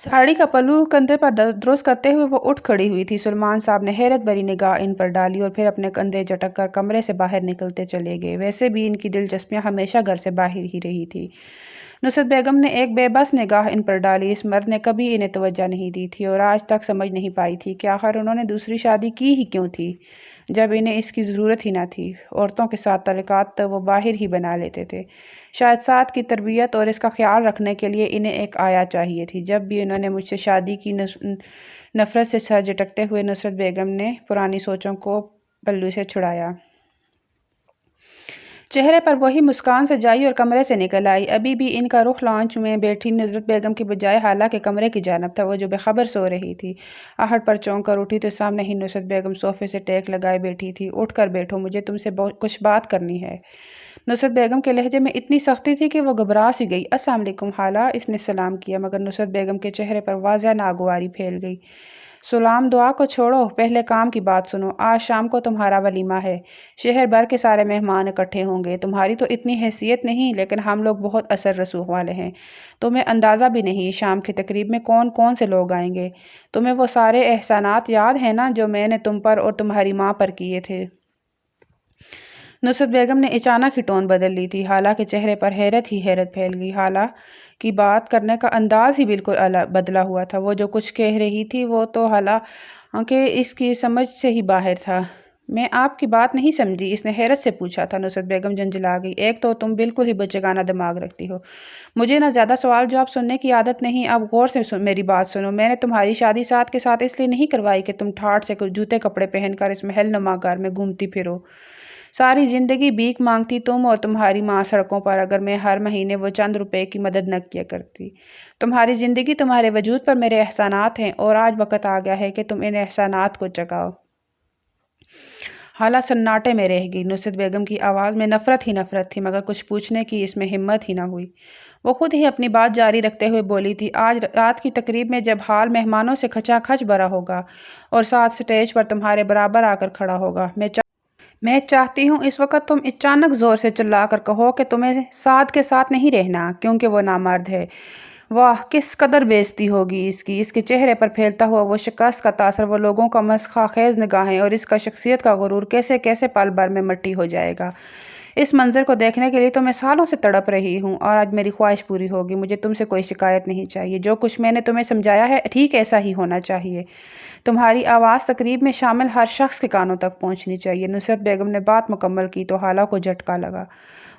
ساڑی کا پلو کندھے پر درست کرتے ہوئے وہ اٹھ کھڑی ہوئی تھی۔ سلمان صاحب نے حیرت بھری نگاہ ان پر ڈالی اور پھر اپنے کندھے جھٹک کر کمرے سے باہر نکلتے چلے گئے۔ ویسے بھی ان کی دلچسپیاں ہمیشہ گھر سے باہر ہی رہی تھی۔ نصرت بیگم نے ایک بے بس نگاہ ان پر ڈالی۔ اس مرد نے کبھی انہیں توجہ نہیں دی تھی اور آج تک سمجھ نہیں پائی تھی کہ آخر انہوں نے دوسری شادی کی ہی کیوں تھی، جب انہیں اس کی ضرورت ہی نہ تھی۔ عورتوں کے ساتھ تعلقات تو وہ باہر ہی بنا لیتے تھے۔ شاید سعد کی تربیت اور اس کا خیال رکھنے کے لیے انہیں ایک آیا چاہیے تھی۔ جب بھی انہوں نے مجھ سے شادی کی، نفرت سے سر جھٹکتے ہوئے نصرت بیگم نے پرانی سوچوں کو پلو سے چھڑایا۔ چہرے پر وہی مسکان سجائی اور کمرے سے نکل آئی۔ ابھی بھی ان کا رخ لانچ میں بیٹھی نصرت بیگم کی بجائے حالہ کے کمرے کی جانب تھا، وہ جو بے خبر سو رہی تھی۔ آہٹ پر چونک کر اٹھی تو سامنے ہی نصرت بیگم صوفے سے ٹیک لگائے بیٹھی تھی۔ اٹھ کر بیٹھو، مجھے تم سے کچھ بات کرنی ہے۔ نصرت بیگم کے لہجے میں اتنی سختی تھی کہ وہ گھبرا سی گئی۔ السلام علیکم خالہ، اس نے سلام کیا، مگر نصرت بیگم کے چہرے پر واضح ناگواری پھیل گئی۔ سلام دعا کو چھوڑو، پہلے کام کی بات سنو۔ آج شام کو تمہارا ولیمہ ہے، شہر بھر کے سارے مہمان اکٹھے ہوں گے۔ تمہاری تو اتنی حیثیت نہیں، لیکن ہم لوگ بہت اثر رسوخ والے ہیں۔ تمہیں اندازہ بھی نہیں شام کی تقریب میں کون کون سے لوگ آئیں گے۔ تمہیں وہ سارے احسانات یاد ہیں نا جو میں نے تم پر اور تمہاری ماں پر کیے تھے؟ نصرت بیگم نے اچانک ہی ٹون بدل لی تھی۔ حالہ کے چہرے پر حیرت ہی حیرت پھیل گئی۔ حالہ کی بات کرنے کا انداز ہی بالکل بدلا ہوا تھا۔ وہ جو کچھ کہہ رہی تھی وہ تو حالہ کہ اس کی سمجھ سے ہی باہر تھا۔ میں آپ کی بات نہیں سمجھی، اس نے حیرت سے پوچھا تھا۔ نصرت بیگم جھنجھلا گئی۔ ایک تو تم بالکل ہی بچگانہ دماغ رکھتی ہو، مجھے نہ زیادہ سوال جواب سننے کی عادت نہیں۔ اب غور سے میری بات سنو۔ میں نے تمہاری شادی سعد کے ساتھ اس لیے نہیں کروائی کہ تم ٹھاٹھ سے کچھ جوتے کپڑے پہن کر اس محل نما گھر میں گھومتی پھرو۔ ساری زندگی بھیک مانگتی تم اور تمہاری ماں سڑکوں پر، اگر میں ہر مہینے وہ چند روپے کی مدد نہ کیا کرتی۔ تمہاری زندگی، تمہارے وجود پر میرے احسانات ہیں اور آج وقت آ گیا ہے کہ تم ان احسانات کو چکاؤ۔ حالہ سناٹے میں رہ گئی۔ نصرت بیگم کی آواز میں نفرت ہی نفرت تھی، مگر کچھ پوچھنے کی اس میں ہمت ہی نہ ہوئی۔ وہ خود ہی اپنی بات جاری رکھتے ہوئے بولی تھی، آج رات کی تقریب میں جب ہال مہمانوں سے کھچا کھچ بھرا ہوگا اور ساتھ سٹیج پر تمہارے برابر آ کر کھڑا ہوگا، میں چاہتی ہوں اس وقت تم اچانک زور سے چلا کر کہو کہ تمہیں سعد کے ساتھ نہیں رہنا کیونکہ وہ نامرد ہے۔ واہ، کس قدر بے عزتی ہوگی اس کی۔ اس کے چہرے پر پھیلتا ہوا وہ شکست کا تاثر، وہ لوگوں کا مسخہ خیز نگاہیں اور اس کا شخصیت کا غرور کیسے کیسے پل بھر میں مٹی ہو جائے گا۔ اس منظر کو دیکھنے کے لیے تو میں سالوں سے تڑپ رہی ہوں اور آج میری خواہش پوری ہوگی۔ مجھے تم سے کوئی شکایت نہیں چاہیے، جو کچھ میں نے تمہیں سمجھایا ہے ٹھیک ایسا ہی ہونا چاہیے۔ تمہاری آواز تقریب میں شامل ہر شخص کے کانوں تک پہنچنی چاہیے۔ نصرت بیگم نے بات مکمل کی تو حالہ کو جھٹکا لگا۔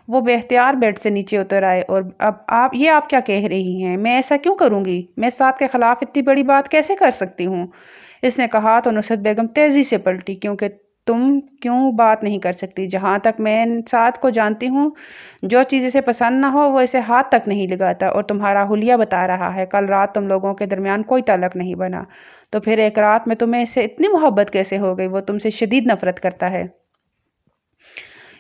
وہ بے اختیار بیڈ سے نیچے اتر آئے۔ اور اب آپ کیا کہہ رہی ہیں؟ میں ایسا کیوں کروں گی؟ میں سعد کے خلاف اتنی بڑی بات کیسے کر سکتی ہوں؟ اس نے کہا تو نصرت بیگم تیزی سے پلٹی، کیونکہ تم کیوں بات نہیں کر سکتی؟ جہاں تک میں سعد کو جانتی ہوں، جو چیز اسے پسند نہ ہو وہ اسے ہاتھ تک نہیں لگاتا، اور تمہارا حلیہ بتا رہا ہے کل رات تم لوگوں کے درمیان کوئی تعلق نہیں بنا، تو پھر ایک رات میں تمہیں اس سے اتنی محبت کیسے ہو گئی؟ وہ تم سے شدید نفرت کرتا ہے۔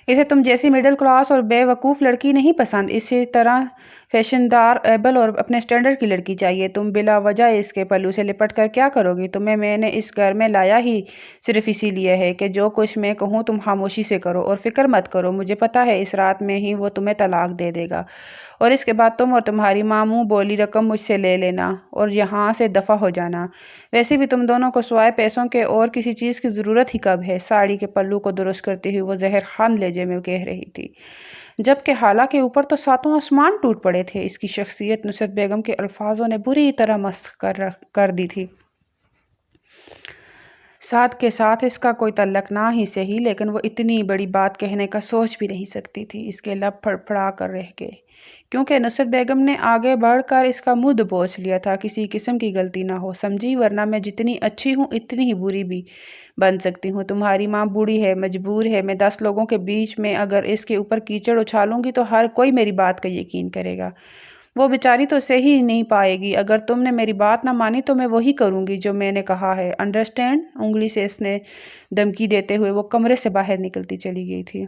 اسے تم جیسی مڈل کلاس اور بے وقوف لڑکی نہیں پسند، اسی طرح فیشن دار، ایبل اور اپنے سٹینڈرڈ کی لڑکی چاہیے۔ تم بلا وجہ اس کے پلو سے لپٹ کر کیا کرو گی؟ تمہیں میں نے اس گھر میں لایا ہی صرف اسی لیے ہے کہ جو کچھ میں کہوں تم خاموشی سے کرو اور فکر مت کرو۔ مجھے پتہ ہے اس رات میں ہی وہ تمہیں طلاق دے دے گا اور اس کے بعد تم اور تمہاری ماں منہ بولی رقم مجھ سے لے لینا اور یہاں سے دفع ہو جانا۔ ویسے بھی تم دونوں کو سوائے پیسوں کے اور کسی چیز کی ضرورت ہی کب ہے؟ ساڑی کے پلو کو درست کرتی ہوئی وہ زہر خان لہجے میں کہہ رہی تھی، جبکہ حالہ کے اوپر تو ساتوں آسمان ٹوٹ پڑے تھے۔ اس کی شخصیت نصرت بیگم کے الفاظوں نے بری طرح مسخ کر دی تھی۔ سعد کے ساتھ اس کا کوئی تعلق نہ ہی صحیح، لیکن وہ اتنی بڑی بات کہنے کا سوچ بھی نہیں سکتی تھی۔ اس کے لب پھڑ پھڑا کر رہ گئے۔ کیونکہ نصرت بیگم نے آگے بڑھ کر اس کا منہ دبوچ لیا تھا۔ کسی قسم کی غلطی نہ ہو سمجھی، ورنہ میں جتنی اچھی ہوں اتنی ہی بری بھی بن سکتی ہوں۔ تمہاری ماں بوڑھی ہے، مجبور ہے، میں 10 لوگوں کے بیچ میں اگر اس کے اوپر کیچڑ اچھالوں گی تو ہر کوئی میری بات کا یقین کرے گا۔ وہ بیچاری تو سہ ہی نہیں پائے گی۔ اگر تم نے میری بات نہ مانی تو میں وہی کروں گی جو میں نے کہا ہے، انڈرسٹینڈ؟ انگلی سے اس نے دھمکی دیتے ہوئے وہ کمرے سے باہر نکلتی چلی گئی تھی۔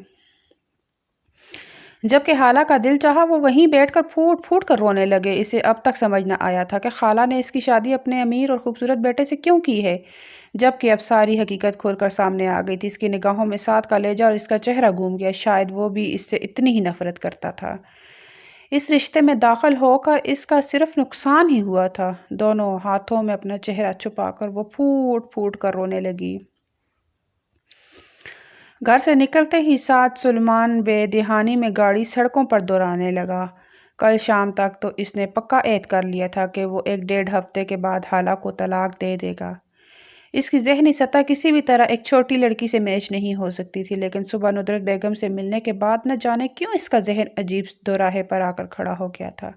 جبکہ خالہ کا دل چاہا وہ وہیں بیٹھ کر پھوٹ پھوٹ کر رونے لگے۔ اسے اب تک سمجھ نہ آیا تھا کہ خالہ نے اس کی شادی اپنے امیر اور خوبصورت بیٹے سے کیوں کی ہے، جبکہ اب ساری حقیقت کھول کر سامنے آ گئی تھی۔ اس کی نگاہوں میں سعد کا لہجہ اور اس کا چہرہ گھوم گیا۔ شاید وہ بھی اس سے اتنی ہی نفرت کرتا تھا۔ اس رشتے میں داخل ہو کر اس کا صرف نقصان ہی ہوا تھا۔ دونوں ہاتھوں میں اپنا چہرہ چھپا کر وہ پھوٹ پھوٹ کر رونے لگی۔ گھر سے نکلتے ہی سعد سلیمان بے دہانی میں گاڑی سڑکوں پر دوڑانے لگا۔ کل شام تک تو اس نے پکا عہد کر لیا تھا کہ وہ 1 ڈیڑھ ہفتے کے بعد خالہ کو طلاق دے دے گا۔ اس کی ذہنی سطح کسی بھی طرح ایک چھوٹی لڑکی سے میچ نہیں ہو سکتی تھی، لیکن صبح ندرت بیگم سے ملنے کے بعد نہ جانے کیوں اس کا ذہن عجیب دوراہے پر آ کر کھڑا ہو گیا تھا۔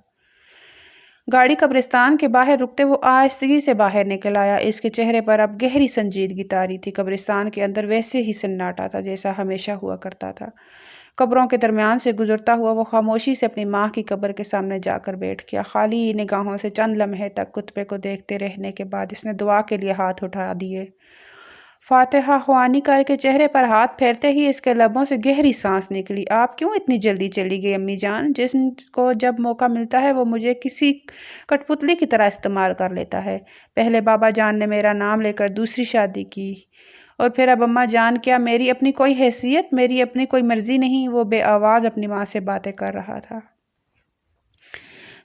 گاڑی قبرستان کے باہر رکتے وہ آہستگی سے باہر نکل آیا۔ اس کے چہرے پر اب گہری سنجیدگی طاری تھی۔ قبرستان کے اندر ویسے ہی سناٹا تھا جیسا ہمیشہ ہوا کرتا تھا۔ قبروں کے درمیان سے گزرتا ہوا وہ خاموشی سے اپنی ماں کی قبر کے سامنے جا کر بیٹھ گیا۔ خالی نگاہوں سے چند لمحے تک کتبے کو دیکھتے رہنے کے بعد اس نے دعا کے لیے ہاتھ اٹھا دیے۔ فاتحہ خوانی کر کے چہرے پر ہاتھ پھیرتے ہی اس کے لبوں سے گہری سانس نکلی۔ آپ کیوں اتنی جلدی چلی گئی امی جان؟ جس کو جب موقع ملتا ہے وہ مجھے کسی کٹ پتلی کی طرح استعمال کر لیتا ہے۔ پہلے بابا جان نے میرا نام لے کر دوسری شادی کی اور پھر اب اماں جان، کیا میری اپنی کوئی حیثیت، میری اپنی کوئی مرضی نہیں؟ وہ بے آواز اپنی ماں سے باتیں کر رہا تھا،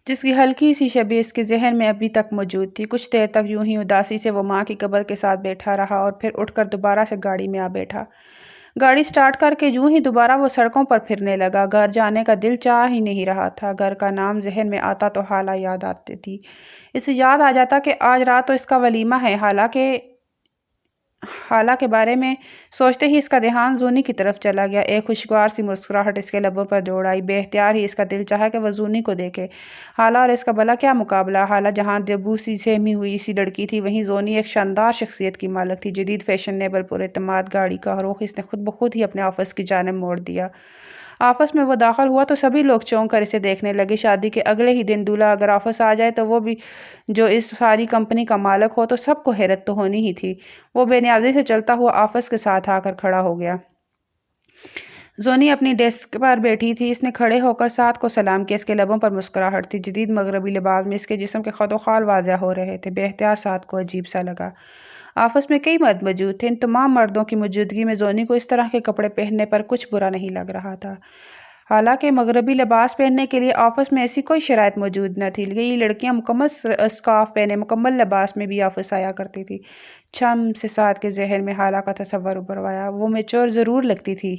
جس کی ہلکی سی شبیہ اس کے ذہن میں ابھی تک موجود تھی۔ کچھ دیر تک یوں ہی اداسی سے وہ ماں کی قبر کے ساتھ بیٹھا رہا اور پھر اٹھ کر دوبارہ سے گاڑی میں آ بیٹھا۔ گاڑی سٹارٹ کر کے یوں ہی دوبارہ وہ سڑکوں پر پھرنے لگا۔ گھر جانے کا دل چاہ ہی نہیں رہا تھا۔ گھر کا نام ذہن میں آتا تو خالہ یاد آتی تھی۔ اسے یاد آ جاتا کہ آج رات تو اس کا ولیمہ ہے۔ خالہ کے بارے میں سوچتے ہی اس کا دھیان زونی کی طرف چلا گیا۔ ایک خوشگوار سی مسکراہٹ اس کے لبوں پر دوڑ آئی۔ بے اختیار ہی اس کا دل چاہا کہ وہ زونی کو دیکھے۔ خالہ اور اس کا بھلا کیا مقابلہ؟ خالہ جہاں دبو سی سہمی ہوئی سی لڑکی تھی، وہیں زونی ایک شاندار شخصیت کی مالک تھی۔ جدید فیشنیبل پراعتماد گاڑی کا رخ اس نے خود بخود ہی اپنے آفس کی جانب موڑ دیا۔ آفس میں وہ داخل ہوا تو سبھی لوگ چونک کر اسے دیکھنے لگے۔ شادی کے اگلے ہی دن دولہا اگر آفس آ جائے تو وہ بھی جو اس ساری کمپنی کا مالک ہو تو سب کو حیرت تو ہونی ہی تھی۔ وہ بے نیازی سے چلتا ہوا آفس کے ساتھ آ کر کھڑا ہو گیا۔ زونی اپنی ڈیسک پر بیٹھی تھی۔ اس نے کھڑے ہو کر سعد کو سلام کیا۔ اس کے لبوں پر مسکراہٹ تھی۔ جدید مغربی لباس میں اس کے جسم کے خد و خال واضح ہو رہے تھے۔ بے اختیار سعد کو عجیب سا لگا۔ آفس میں کئی مرد موجود تھے۔ ان تمام مردوں کی موجودگی میں زونی کو اس طرح کے کپڑے پہننے پر کچھ برا نہیں لگ رہا تھا۔ حالانکہ مغربی لباس پہننے کے لیے آفس میں ایسی کوئی شرائط موجود نہ تھی۔ کئی لڑکیاں مکمل اسکارف پہنے مکمل لباس میں بھی آفس آیا کرتی تھی۔ چھم سے سعد کے ذہن میں خالہ کا تصور ابھر آیا۔ وہ میچور ضرور لگتی تھی،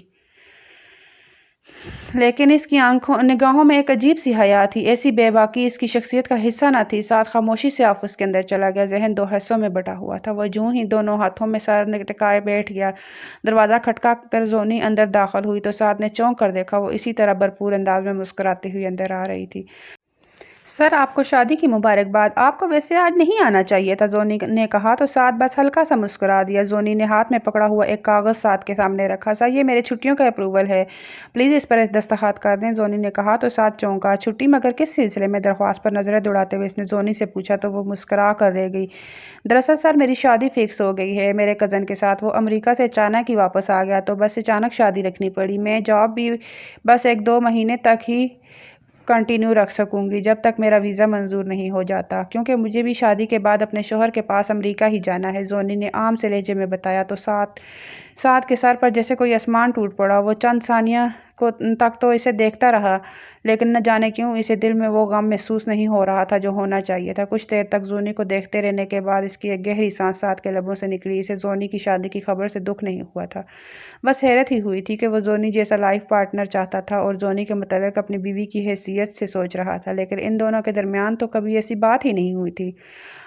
لیکن اس کی نگاہوں میں ایک عجیب سی حیا تھی۔ ایسی بے باکی اس کی شخصیت کا حصہ نہ تھی۔ سعد خاموشی سے آفس کے اندر چلا گیا۔ ذہن 2 حصوں میں بٹا ہوا تھا۔ وہ یوں ہی دونوں ہاتھوں میں سر ٹکائے بیٹھ گیا۔ دروازہ کھٹکا کر زونی اندر داخل ہوئی تو سعد نے چونک کر دیکھا۔ وہ اسی طرح بھرپور انداز میں مسکراتی ہوئی اندر آ رہی تھی۔ سر، آپ کو شادی کی مبارکباد۔ آپ کو ویسے آج نہیں آنا چاہیے تھا، زونی نے کہا تو سعد بس ہلکا سا مسکرا دیا۔ زونی نے ہاتھ میں پکڑا ہوا ایک کاغذ سعد کے سامنے رکھا۔ سر، یہ میرے چھٹیوں کا اپروول ہے، پلیز اس پر دستخط کر دیں، زونی نے کہا تو سعد چونکا۔ چھٹی؟ مگر کس سلسلے میں؟ درخواست پر نظریں دوڑاتے ہوئے اس نے زونی سے پوچھا تو وہ مسکرا کر رہ گئی۔ دراصل سر، میری شادی فکس ہو گئی ہے میرے کزن کے ساتھ۔ وہ امریکہ سے اچانک ہی واپس آ گیا تو بس اچانک شادی رکھنی پڑی۔ میں جاب بھی بس 1-2 مہینے تک ہی کنٹینیو رکھ سکوں گی، جب تک میرا ویزا منظور نہیں ہو جاتا، کیونکہ مجھے بھی شادی کے بعد اپنے شوہر کے پاس امریکہ ہی جانا ہے، زونی نے عام سے لہجے میں بتایا تو سعد کے سر پر جیسے کوئی آسمان ٹوٹ پڑا۔ وہ چند ثانیہ تک تو اسے دیکھتا رہا، لیکن نہ جانے کیوں اسے دل میں وہ غم محسوس نہیں ہو رہا تھا جو ہونا چاہیے تھا۔ کچھ دیر تک زونی کو دیکھتے رہنے کے بعد اس کی ایک گہری سانس سعد کے لبوں سے نکلی۔ اسے زونی کی شادی کی خبر سے دکھ نہیں ہوا تھا، بس حیرت ہی ہوئی تھی کہ وہ زونی جیسا لائف پارٹنر چاہتا تھا اور زونی کے متعلق اپنی بیوی کی حیثیت سے سوچ رہا تھا، لیکن ان دونوں کے درمیان تو کبھی ایسی بات ہی نہیں ہوئی تھی۔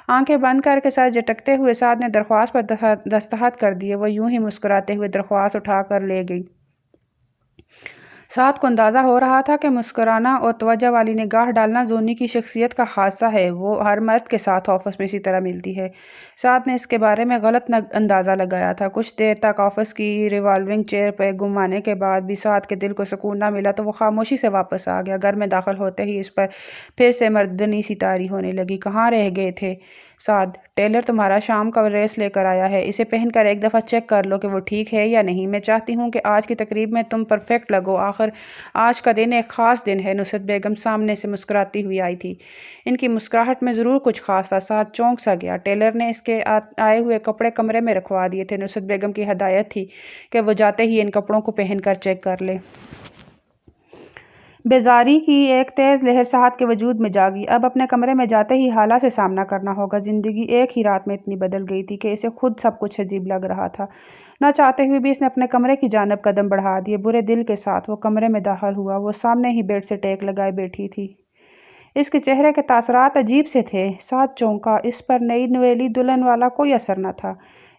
آنکھیں بند کر کے سر جھٹکتے ہوئے سعد نے درخواست پر دستخط کر دیے۔ وہ یوں ہی مسکراتے ہوئے درخواست اٹھا کر لے گئی۔ سعد کو اندازہ ہو رہا تھا کہ مسکرانا اور توجہ والی نگاہ ڈالنا زونی کی شخصیت کا خاصہ ہے۔ وہ ہر مرد کے ساتھ آفس میں اسی طرح ملتی ہے۔ سعد نے اس کے بارے میں غلط اندازہ لگایا تھا۔ کچھ دیر تک آفس کی ریوالونگ چیئر پہ گم آنے کے بعد بھی سعد کے دل کو سکون نہ ملا تو وہ خاموشی سے واپس آ گیا۔ گھر میں داخل ہوتے ہی اس پر پھر سے مردنی سی طاری ہونے لگی۔ کہاں رہ گئے تھے سعد؟ ٹیلر تمہارا شام کا ڈریس لے کر آیا ہے، اسے پہن کر ایک دفعہ چیک کر لو کہ وہ ٹھیک ہے یا نہیں۔ میں چاہتی ہوں کہ آج کی تقریب میں تم پرفیکٹ لگو، آخر آج کا دن ایک خاص دن ہے۔ نصرت بیگم سامنے سے مسکراتی ہوئی آئی تھی۔ ان کی مسکراہٹ میں ضرور کچھ خاص تھا۔ سعد چونک سا گیا۔ ٹیلر نے اس کے آئے ہوئے کپڑے کمرے میں رکھوا دیے تھے۔ نصرت بیگم کی ہدایت تھی کہ وہ جاتے ہی ان کپڑوں کو پہن کر چیک کر لے۔ بیزاری کی ایک تیز لہر سعد کے وجود میں جاگی۔ اب اپنے کمرے میں جاتے ہی حالہ سے سامنا کرنا ہوگا۔ زندگی ایک ہی رات میں اتنی بدل گئی تھی کہ اسے خود سب کچھ عجیب لگ رہا تھا۔ نہ چاہتے ہوئے بھی اس نے اپنے کمرے کی جانب قدم بڑھا دیے۔ برے دل کے ساتھ وہ کمرے میں داخل ہوا۔ وہ سامنے ہی بیڈ سے ٹیک لگائے بیٹھی تھی۔ اس کے چہرے کے تاثرات عجیب سے تھے۔ سعد چونکا۔ اس پر نئی نویلی دلہن والا کوئی اثر نہ تھا۔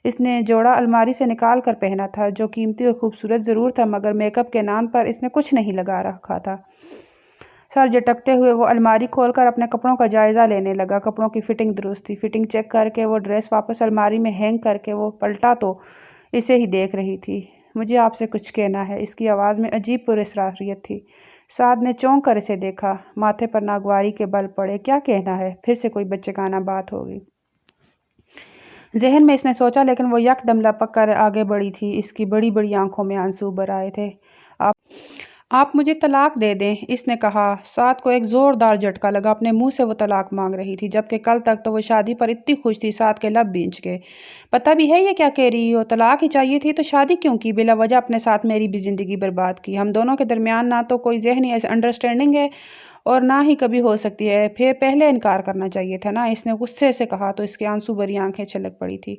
اس نے جوڑا الماری سے نکال کر پہنا تھا، جو قیمتی اور خوبصورت ضرور تھا مگر میک اپ کے نام پر اس نے کچھ نہیں لگا رکھا تھا۔ سر جھٹکتے ہوئے وہ الماری کھول کر اپنے کپڑوں کا جائزہ لینے لگا۔ کپڑوں کی فٹنگ درست تھی۔ فٹنگ چیک کر کے وہ ڈریس واپس الماری میں ہینگ کر کے وہ پلٹا تو اسے ہی دیکھ رہی تھی۔ مجھے آپ سے کچھ کہنا ہے، اس کی آواز میں عجیب پراسراریت تھی۔ سعد نے چونک کر اسے دیکھا۔ ماتھے پر ناگواری کے بل پڑے۔ کیا کہنا ہے؟ پھر سے کوئی بچگانہ بات ہوگی، ذہن میں اس نے سوچا، لیکن وہ یک دم لپک کر آگے بڑھی تھی۔ اس کی بڑی بڑی آنکھوں میں آنسو بھر آئے تھے۔ آپ مجھے طلاق دے دیں، اس نے کہا۔ سعد کو ایک زوردار جھٹکا لگا۔ اپنے منہ سے وہ طلاق مانگ رہی تھی، جبکہ کل تک تو وہ شادی پر اتنی خوش تھی۔ سعد کے لب بھینچ گئے۔ پتہ بھی ہے یہ کیا کہہ رہی ہو؟ طلاق ہی چاہیے تھی تو شادی کیوں کی؟ بلا وجہ اپنے ساتھ میری بھی زندگی برباد کی۔ ہم دونوں کے درمیان نہ تو کوئی ذہنی انڈرسٹینڈنگ ہے اور نہ ہی کبھی ہو سکتی ہے۔ پھر پہلے انکار کرنا چاہیے تھا نا، اس نے غصے سے کہا تو اس کی آنسو بھری آنکھیں چھلک پڑی تھی۔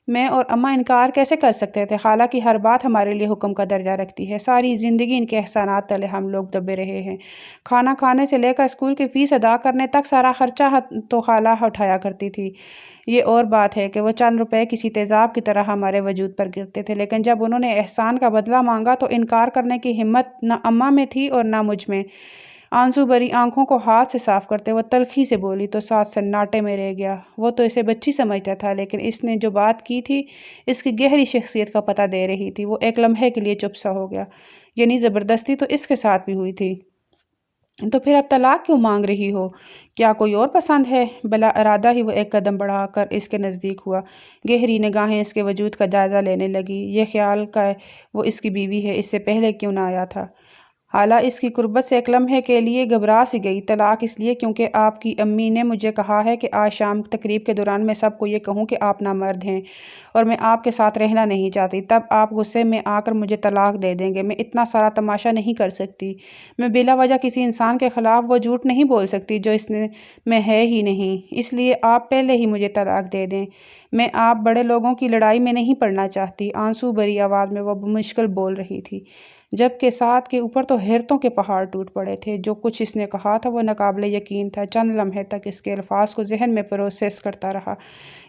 میں اور اماں انکار کیسے کر سکتے تھے؟ خالہ کی ہر بات ہمارے لیے حکم کا درجہ رکھتی ہے۔ ساری زندگی ان کے احسانات تلے ہم لوگ دبے رہے ہیں۔ کھانا کھانے سے لے کر اسکول کی فیس ادا کرنے تک سارا خرچہ تو خالہ اٹھایا کرتی تھی۔ یہ اور بات ہے کہ وہ چند روپے کسی تیزاب کی طرح ہمارے وجود پر گرتے تھے، لیکن جب انہوں نے احسان کا بدلہ مانگا تو انکار کرنے کی ہمت نہ اماں میں تھی اور نہ مجھ میں۔ آنسو بھری آنکھوں کو ہاتھ سے صاف کرتے وہ تلخی سے بولی تو سعد سناٹے میں رہ گیا۔ وہ تو اسے بچی سمجھتا تھا، لیکن اس نے جو بات کی تھی اس کی گہری شخصیت کا پتہ دے رہی تھی۔ وہ ایک لمحے کے لیے چپ سا ہو گیا۔ یعنی زبردستی تو اس کے ساتھ بھی ہوئی تھی؟ تو پھر اب طلاق کیوں مانگ رہی ہو؟ کیا کوئی اور پسند ہے؟ بلا ارادہ ہی وہ ایک قدم بڑھا کر اس کے نزدیک ہوا۔ گہری نگاہیں اس کے وجود کا جائزہ لینے لگی۔ یہ خیال کہ وہ اس کی بیوی ہے، اس سے پہلے کیوں نہ آیا تھا؟ حالہ اس کی قربت سے ایک لمحے کے لیے گھبرا سی گئی۔ طلاق اس لیے کیونکہ آپ کی امی نے مجھے کہا ہے کہ آج شام تقریب کے دوران میں سب کو یہ کہوں کہ آپ نامرد ہیں اور میں آپ کے ساتھ رہنا نہیں چاہتی، تب آپ غصے میں آ کر مجھے طلاق دے دیں گے۔ میں اتنا سارا تماشا نہیں کر سکتی۔ میں بلا وجہ کسی انسان کے خلاف وہ جھوٹ نہیں بول سکتی جو اس میں ہے ہی نہیں۔ اس لیے آپ پہلے ہی مجھے طلاق دے دیں۔ میں آپ بڑے لوگوں کی لڑائی میں نہیں پڑنا چاہتی۔ آنسو بھری آواز میں وہ بمشکل بول رہی تھی، جبکہ سعد کے اوپر تو حیرتوں کے پہاڑ ٹوٹ پڑے تھے۔ جو کچھ اس نے کہا تھا وہ ناقابل یقین تھا۔ چند لمحے تک اس کے الفاظ کو ذہن میں پروسیس کرتا رہا۔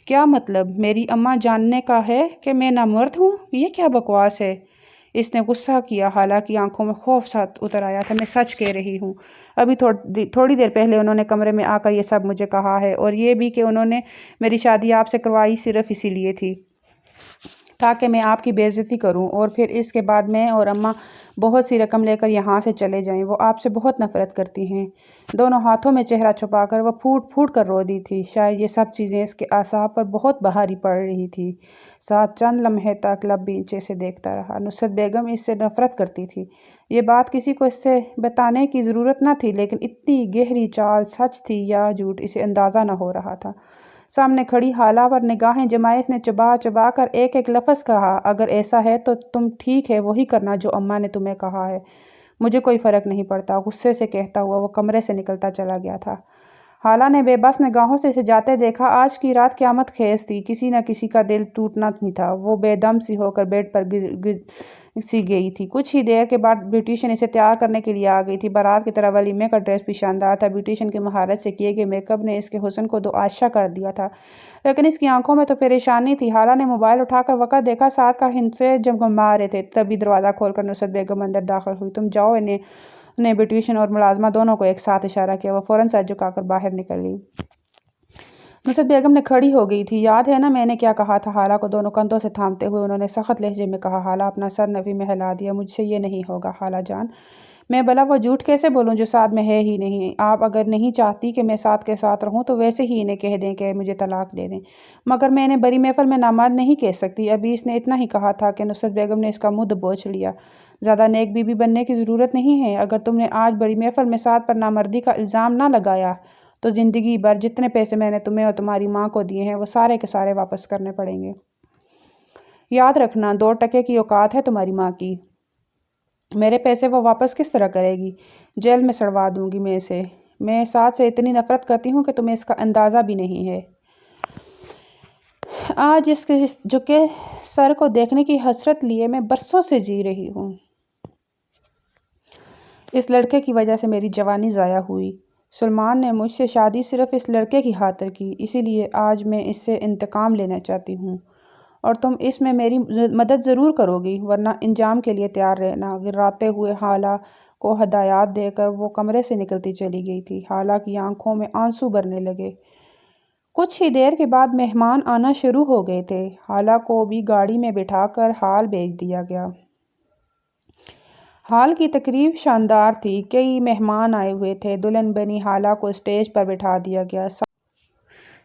کیا مطلب؟ میری اماں جاننے کا ہے کہ میں نامرد ہوں؟ یہ کیا بکواس ہے؟ اس نے غصہ کیا، حالانکہ آنکھوں میں خوف ساتھ اتر آیا تھا۔ میں سچ کہہ رہی ہوں۔ ابھی تھوڑی دیر پہلے انہوں نے کمرے میں آ کر یہ سب مجھے کہا ہے، اور یہ بھی کہ انہوں نے میری شادی آپ سے کروائی صرف اسی لیے تھی تاکہ میں آپ کی بے عزتی کروں، اور پھر اس کے بعد میں اور اماں بہت سی رقم لے کر یہاں سے چلے جائیں۔ وہ آپ سے بہت نفرت کرتی ہیں۔ دونوں ہاتھوں میں چہرہ چھپا کر وہ پھوٹ پھوٹ کر رو دی تھی۔ شاید یہ سب چیزیں اس کے اعصاب پر بہت بھاری پڑ رہی تھی۔ سعد چند لمحے تک لب بھینچے سے دیکھتا رہا۔ نصرت بیگم اس سے نفرت کرتی تھی، یہ بات کسی کو اس سے بتانے کی ضرورت نہ تھی، لیکن اتنی گہری چال سچ تھی یا جھوٹ اسے اندازہ نہ ہو رہا تھا۔ سامنے کھڑی حالہ پر نگاہیں جمائے اس نے چبا چبا کر ایک ایک لفظ کہا۔ اگر ایسا ہے تو تم ٹھیک ہے وہی کرنا جو اماں نے تمہیں کہا ہے، مجھے کوئی فرق نہیں پڑتا۔ غصے سے کہتا ہوا وہ کمرے سے نکلتا چلا گیا تھا۔ حالہ نے بے بس نگاہوں سے اسے جاتے دیکھا۔ آج کی رات قیامت خیز تھی، کسی نہ کسی کا دل ٹوٹنا ہی تھا۔ وہ بے دم سی ہو کر بیڈ پر سی گئی تھی۔ کچھ ہی دیر کے بعد بیوٹیشین اسے تیار کرنے کے لیے آ گئی تھی۔ بارات کی طرح ولیمے کا ڈریس بھی شاندار تھا۔ بیوٹیشین کی مہارت سے کیے گئے میک اپ نے اس کے حسن کو دوآشا کر دیا تھا، لیکن اس کی آنکھوں میں تو پریشانی تھی۔ حالہ نے موبائل اٹھا کر وقت دیکھا، 7 کا ہندسے جگمگا رہے تھے۔ تبھی دروازہ کھول کر نصرت بیگم اندر داخل ہوئی۔ تم جاؤ، نے بیوٹیشین اور ملازمہ دونوں کو ایک ساتھ اشارہ کیا۔ وہ فوراً سر جھکا کر باہر نکل گئی۔ نصرت بیگم نے کھڑی ہو گئی تھی۔ یاد ہے نا میں نے کیا کہا تھا؟ حالہ کو دونوں کندھوں سے تھامتے ہوئے انہوں نے سخت لہجے میں کہا۔ حالہ اپنا سر نفی میں ہلا دیا۔ مجھ سے یہ نہیں ہوگا حالہ جان۔ میں بھلا وہ جھوٹ کیسے بولوں جو سعد میں ہے ہی نہیں؟ آپ اگر نہیں چاہتی کہ میں سعد کے ساتھ رہوں تو ویسے ہی انہیں کہہ دیں کہ مجھے طلاق دے دیں، مگر میں انہیں بڑی محفل میں نامرد نہیں کہہ سکتی۔ ابھی اس نے اتنا ہی کہا تھا کہ نصرت بیگم نے اس کا منہ دبوچ لیا۔ زیادہ نیک بیوی بننے کی ضرورت نہیں ہے۔ اگر تم نے آج بڑی محفل میں سعد پر نامردی کا الزام نہ لگایا تو زندگی بھر جتنے پیسے میں نے تمہیں اور تمہاری ماں کو دیے ہیں وہ سارے کے سارے واپس کرنے پڑیں گے۔ یاد رکھنا 2 ٹکے کی اوقات ہے تمہاری ماں کی۔ میرے پیسے وہ واپس کس طرح کرے گی؟ جیل میں سڑوا دوں گی میں اسے۔ میں سعد سے اتنی نفرت کرتی ہوں کہ تمہیں اس کا اندازہ بھی نہیں ہے۔ آج اس کے جھکے سر کو دیکھنے کی حسرت لیے میں برسوں سے جی رہی ہوں۔ اس لڑکے کی وجہ سے میری جوانی ضائع ہوئی۔ سلمان نے مجھ سے شادی صرف اس لڑکے کی خاطر کی، اسی لیے آج میں اس سے انتقام لینا چاہتی ہوں، اور تم اس میں میری مدد ضرور کرو گی، ورنہ انجام کے لیے تیار رہنا۔ گراتے ہوئے حالہ کو ہدایات دے کر وہ کمرے سے نکلتی چلی گئی تھی۔ حالہ کی آنکھوں میں آنسو بھرنے لگے۔ کچھ ہی دیر کے بعد مہمان آنا شروع ہو گئے تھے۔ حالہ کو بھی گاڑی میں بٹھا کر ہال بھیج دیا گیا۔ ہال کی تقریب شاندار تھی۔ کئی مہمان آئے ہوئے تھے۔ دلہن بنی حالہ کو اسٹیج پر بٹھا دیا گیا۔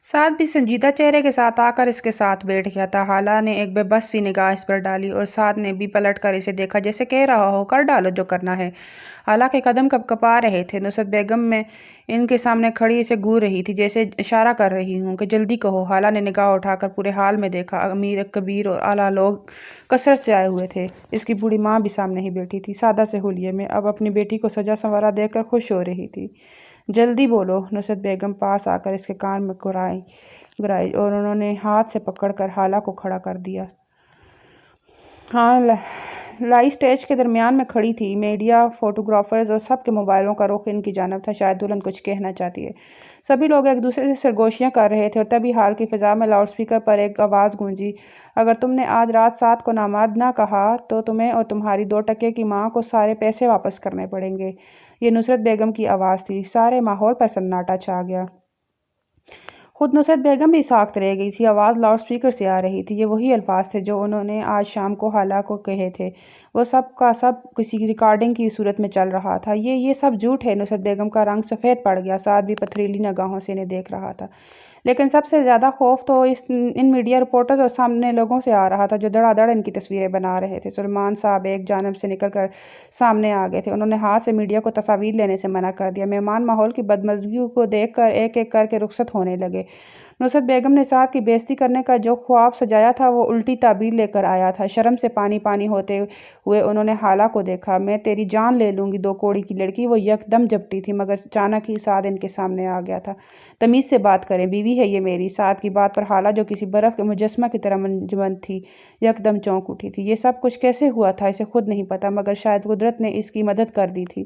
سعد بھی سنجیدہ چہرے کے ساتھ آ کر اس کے ساتھ بیٹھ گیا تھا۔ حالہ نے ایک بے بس سی نگاہ اس پر ڈالی اور سعد نے بھی پلٹ کر اسے دیکھا، جیسے کہہ رہا ہو کر ڈالو جو کرنا ہے۔ حالہ کے قدم کپا رہے تھے۔ نصرت بیگم میں ان کے سامنے کھڑی اسے گھور رہی تھی، جیسے اشارہ کر رہی ہوں کہ جلدی کہو۔ حالہ نے نگاہ اٹھا کر پورے حال میں دیکھا۔ امیر کبیر اور اعلیٰ لوگ کثرت سے آئے ہوئے تھے۔ اس کی بوڑھی ماں بھی سامنے ہی بیٹھی تھی، سادہ سے حلیے میں، اب اپنی بیٹی کو سجا سنورا دیکھ کر خوش ہو رہی تھی۔ جلدی بولو، نصرت بیگم پاس آ کر اس کے کان میں گرائی اور انہوں نے ہاتھ سے پکڑ کر حالہ کو کھڑا کر دیا۔ ہاں لائی اسٹیج کے درمیان میں کھڑی تھی۔ میڈیا، فوٹوگرافرز اور سب کے موبائلوں کا رخ ان کی جانب تھا۔ شاید دلہن کچھ کہنا چاہتی ہے۔ سبھی لوگ ایک دوسرے سے سرگوشیاں کر رہے تھے اور تبھی ہال کی فضا میں لاؤڈ اسپیکر پر ایک آواز گونجی، اگر تم نے آج رات سعد کو نامرد نہ کہا تو تمہیں اور تمہاری 2 ٹکے کی ماں کو سارے پیسے واپس کرنے پڑیں گے۔ یہ نصرت بیگم کی آواز تھی۔ سارے ماحول پر سناٹا چھا گیا۔ خود نصرت بیگم بھی ساکت رہ گئی تھی۔ آواز لاؤڈ اسپیکر سے آ رہی تھی۔ یہ وہی الفاظ تھے جو انہوں نے آج شام کو حالہ کو کہے تھے۔ وہ سب کا سب کسی ریکارڈنگ کی صورت میں چل رہا تھا۔ یہ سب جھوٹ ہے۔ نصرت بیگم کا رنگ سفید پڑ گیا۔ سعد بھی پتھریلی نگاہوں سے انہیں دیکھ رہا تھا، لیکن سب سے زیادہ خوف تو ان میڈیا رپورٹرز اور سامنے لوگوں سے آ رہا تھا جو دھڑا دھڑ ان کی تصویریں بنا رہے تھے۔ سلمان صاحب ایک جانب سے نکل کر سامنے آ گئے تھے۔ انہوں نے ہاتھ سے میڈیا کو تصاویر لینے سے منع کر دیا۔ مہمان ماحول کی بدمزگی کو دیکھ کر ایک ایک کر کے رخصت ہونے لگے۔ نصرت بیگم نے سعد کی بے عزتی کرنے کا جو خواب سجایا تھا وہ الٹی تعبیر لے کر آیا تھا۔ شرم سے پانی پانی ہوتے ہوئے انہوں نے حالہ کو دیکھا۔ میں تیری جان لے لوں گی 2 کوڑی کی لڑکی، وہ یکدم جھپٹی تھی، مگر اچانک ہی سعد ان کے سامنے آ گیا تھا۔ تمیز سے بات کریں، بیوی ہے یہ میری۔ سعد کی بات پر حالہ جو کسی برف کے مجسمہ کی طرح منجمد تھی، یکدم چونک اٹھی تھی۔ یہ سب کچھ کیسے ہوا تھا اسے خود نہیں پتا، مگر شاید قدرت نے اس کی مدد کر دی تھی۔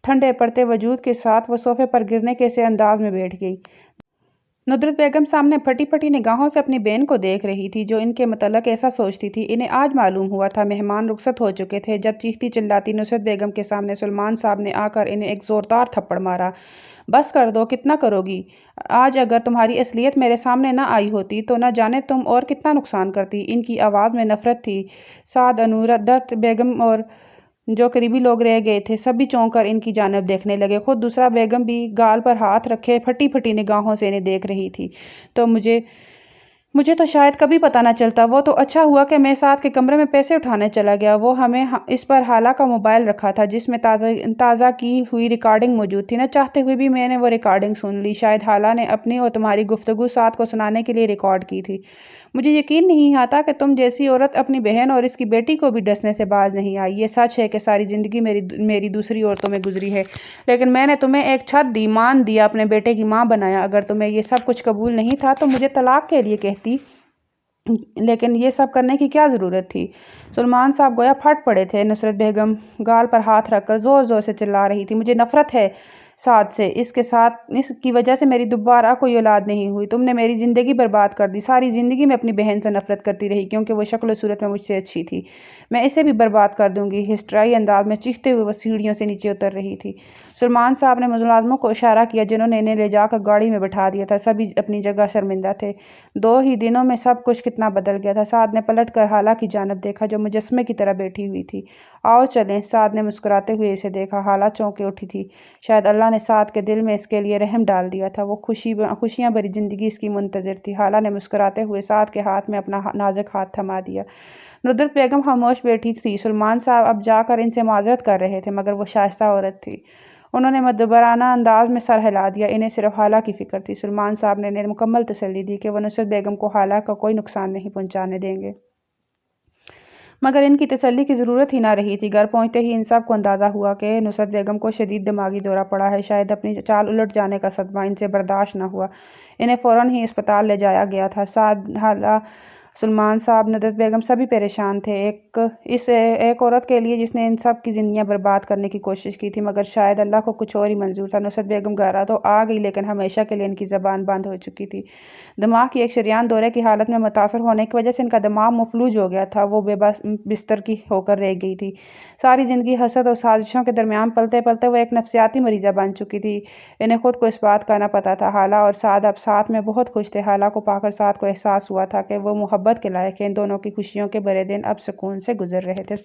ٹھنڈے پڑتے وجود کے ساتھ وہ صوفے پر گرنے کے سے انداز میں بیٹھ گئی۔ نصرت بیگم سامنے پھٹی پھٹی نگاہوں سے اپنی بہن کو دیکھ رہی تھی جو ان کے متعلق ایسا سوچتی تھی۔ انہیں آج معلوم ہوا تھا مہمان رخصت ہو چکے تھے جب چیختی چلاتی نصرت بیگم کے سامنے سلمان صاحب نے آ کر انہیں ایک زوردار تھپڑ مارا۔ بس کر دو، کتنا کرو گی؟ آج اگر تمہاری اصلیت میرے سامنے نہ آئی ہوتی تو نہ جانے تم اور کتنا نقصان کرتی۔ ان کی آواز میں نفرت تھی۔ سعد، انورت بیگم اور جو قریبی لوگ رہ گئے تھے سبھی چونک کر ان کی جانب دیکھنے لگے۔ خود دوسرا بیگم بھی گال پر ہاتھ رکھے پھٹی پھٹی نگاہوں سے انہیں دیکھ رہی تھی۔ تو مجھے تو شاید کبھی پتہ نہ چلتا۔ وہ تو اچھا ہوا کہ میں سعد کے کمرے میں پیسے اٹھانے چلا گیا۔ وہ ہمیں اس پر حالہ کا موبائل رکھا تھا جس میں تازہ کی ہوئی ریکارڈنگ موجود تھی۔ نہ چاہتے ہوئے بھی میں نے وہ ریکارڈنگ سن لی۔ شاید حالہ نے اپنی اور تمہاری گفتگو سعد کو سنانے کے لیے ریکارڈ کی تھی۔ مجھے یقین نہیں آتا کہ تم جیسی عورت اپنی بہن اور اس کی بیٹی کو بھی ڈسنے سے باز نہیں آئی۔ یہ سچ ہے کہ ساری زندگی میری دوسری عورتوں میں گزری ہے، لیکن میں نے تمہیں ایک چھت دی، مان دیا، اپنے بیٹے کی ماں بنایا۔ اگر تمہیں یہ سب کچھ قبول نہیں تھا تو مجھے طلاق کے لیے کہتی لیکن یہ سب کرنے کی کیا ضرورت تھی؟ سلمان صاحب گویا پھٹ پڑے تھے۔ نصرت بیگم گال پر ہاتھ رکھ کر زور زور سے چلا رہی تھی، مجھے نفرت ہے سعد سے، اس کی وجہ سے میری دوبارہ کوئی اولاد نہیں ہوئی۔ تم نے میری زندگی برباد کر دی۔ ساری زندگی میں اپنی بہن سے نفرت کرتی رہی کیونکہ وہ شکل و صورت میں مجھ سے اچھی تھی۔ میں اسے بھی برباد کر دوں گی۔ ہسٹرائی انداز میں چیختے ہوئے وہ سیڑھیوں سے نیچے اتر رہی تھی۔ سلمان صاحب نے ملازموں کو اشارہ کیا جنہوں نے انہیں لے جا کر گاڑی میں بٹھا دیا تھا۔ سبھی اپنی جگہ شرمندہ تھے۔ 2 ہی دنوں میں سب کچھ کتنا بدل گیا تھا۔ سعد نے پلٹ کر حالہ کی جانب دیکھا جو مجسمے کی طرح بیٹھی ہوئی تھی۔ آؤ چلیں، سعد نے مسکراتے ہوئے اسے دیکھا۔ حالہ چونکے اٹھی تھی۔ شاید اللہ نے سعد کے دل میں اس کے لیے رحم ڈال دیا تھا۔ وہ خوشیاں بھری زندگی اس کی منتظر تھی۔ حالہ نے مسکراتے ہوئے سعد کے ہاتھ میں اپنا نازک ہاتھ تھما دیا۔ ندرت بیگم خاموش بیٹھی تھی۔ سلمان صاحب اب جا کر ان سے معذرت کر رہے تھے مگر وہ شائستہ عورت تھی۔ انہوں نے مدبرانہ انداز میں سر ہلا دیا۔ انہیں صرف حالہ کی فکر تھی۔ سلمان صاحب نے انہیں مکمل تسلی دی کہ وہ نصرت بیگم کو حالہ کا کوئی نقصان نہیں پہنچانے دیں گے۔ مگر ان کی تسلی کی ضرورت ہی نہ رہی تھی۔ گھر پہنچتے ہی ان سب کو اندازہ ہوا کہ نصرت بیگم کو شدید دماغی دورہ پڑا ہے۔ شاید اپنی چال الٹ جانے کا صدمہ ان سے برداشت نہ ہوا۔ انہیں فوراً ہی اسپتال لے جایا گیا تھا۔ سعد، حالہ، سلمان صاحب، ندرت بیگم سبھی پریشان تھے۔ ایک عورت کے لیے جس نے ان سب کی زندگیاں برباد کرنے کی کوشش کی تھی، مگر شاید اللہ کو کچھ اور ہی منظور تھا۔ نصرت بیگم گھر تو آ گئی لیکن ہمیشہ کے لیے ان کی زبان بند ہو چکی تھی۔ دماغ کی ایک شریان دورے کی حالت میں متاثر ہونے کی وجہ سے ان کا دماغ مفلوج ہو گیا تھا۔ وہ بے بستر کی ہو کر رہ گئی تھی۔ ساری زندگی حسد اور سازشوں کے درمیان پلتے پلتے وہ ایک نفسیاتی مریضہ بن چکی تھی۔ انہیں خود کو اس بات کا نہ پتہ تھا۔ حالہ اور سعد اب ساتھ میں بہت خوش تھے۔ حالہ کو پا کر سعد کو احساس ہوا تھا کہ وہ محبت کے لائق ہے۔ ان دونوں کی خوشیوں کے برے دن اب سکون سے گزر رہے تھے۔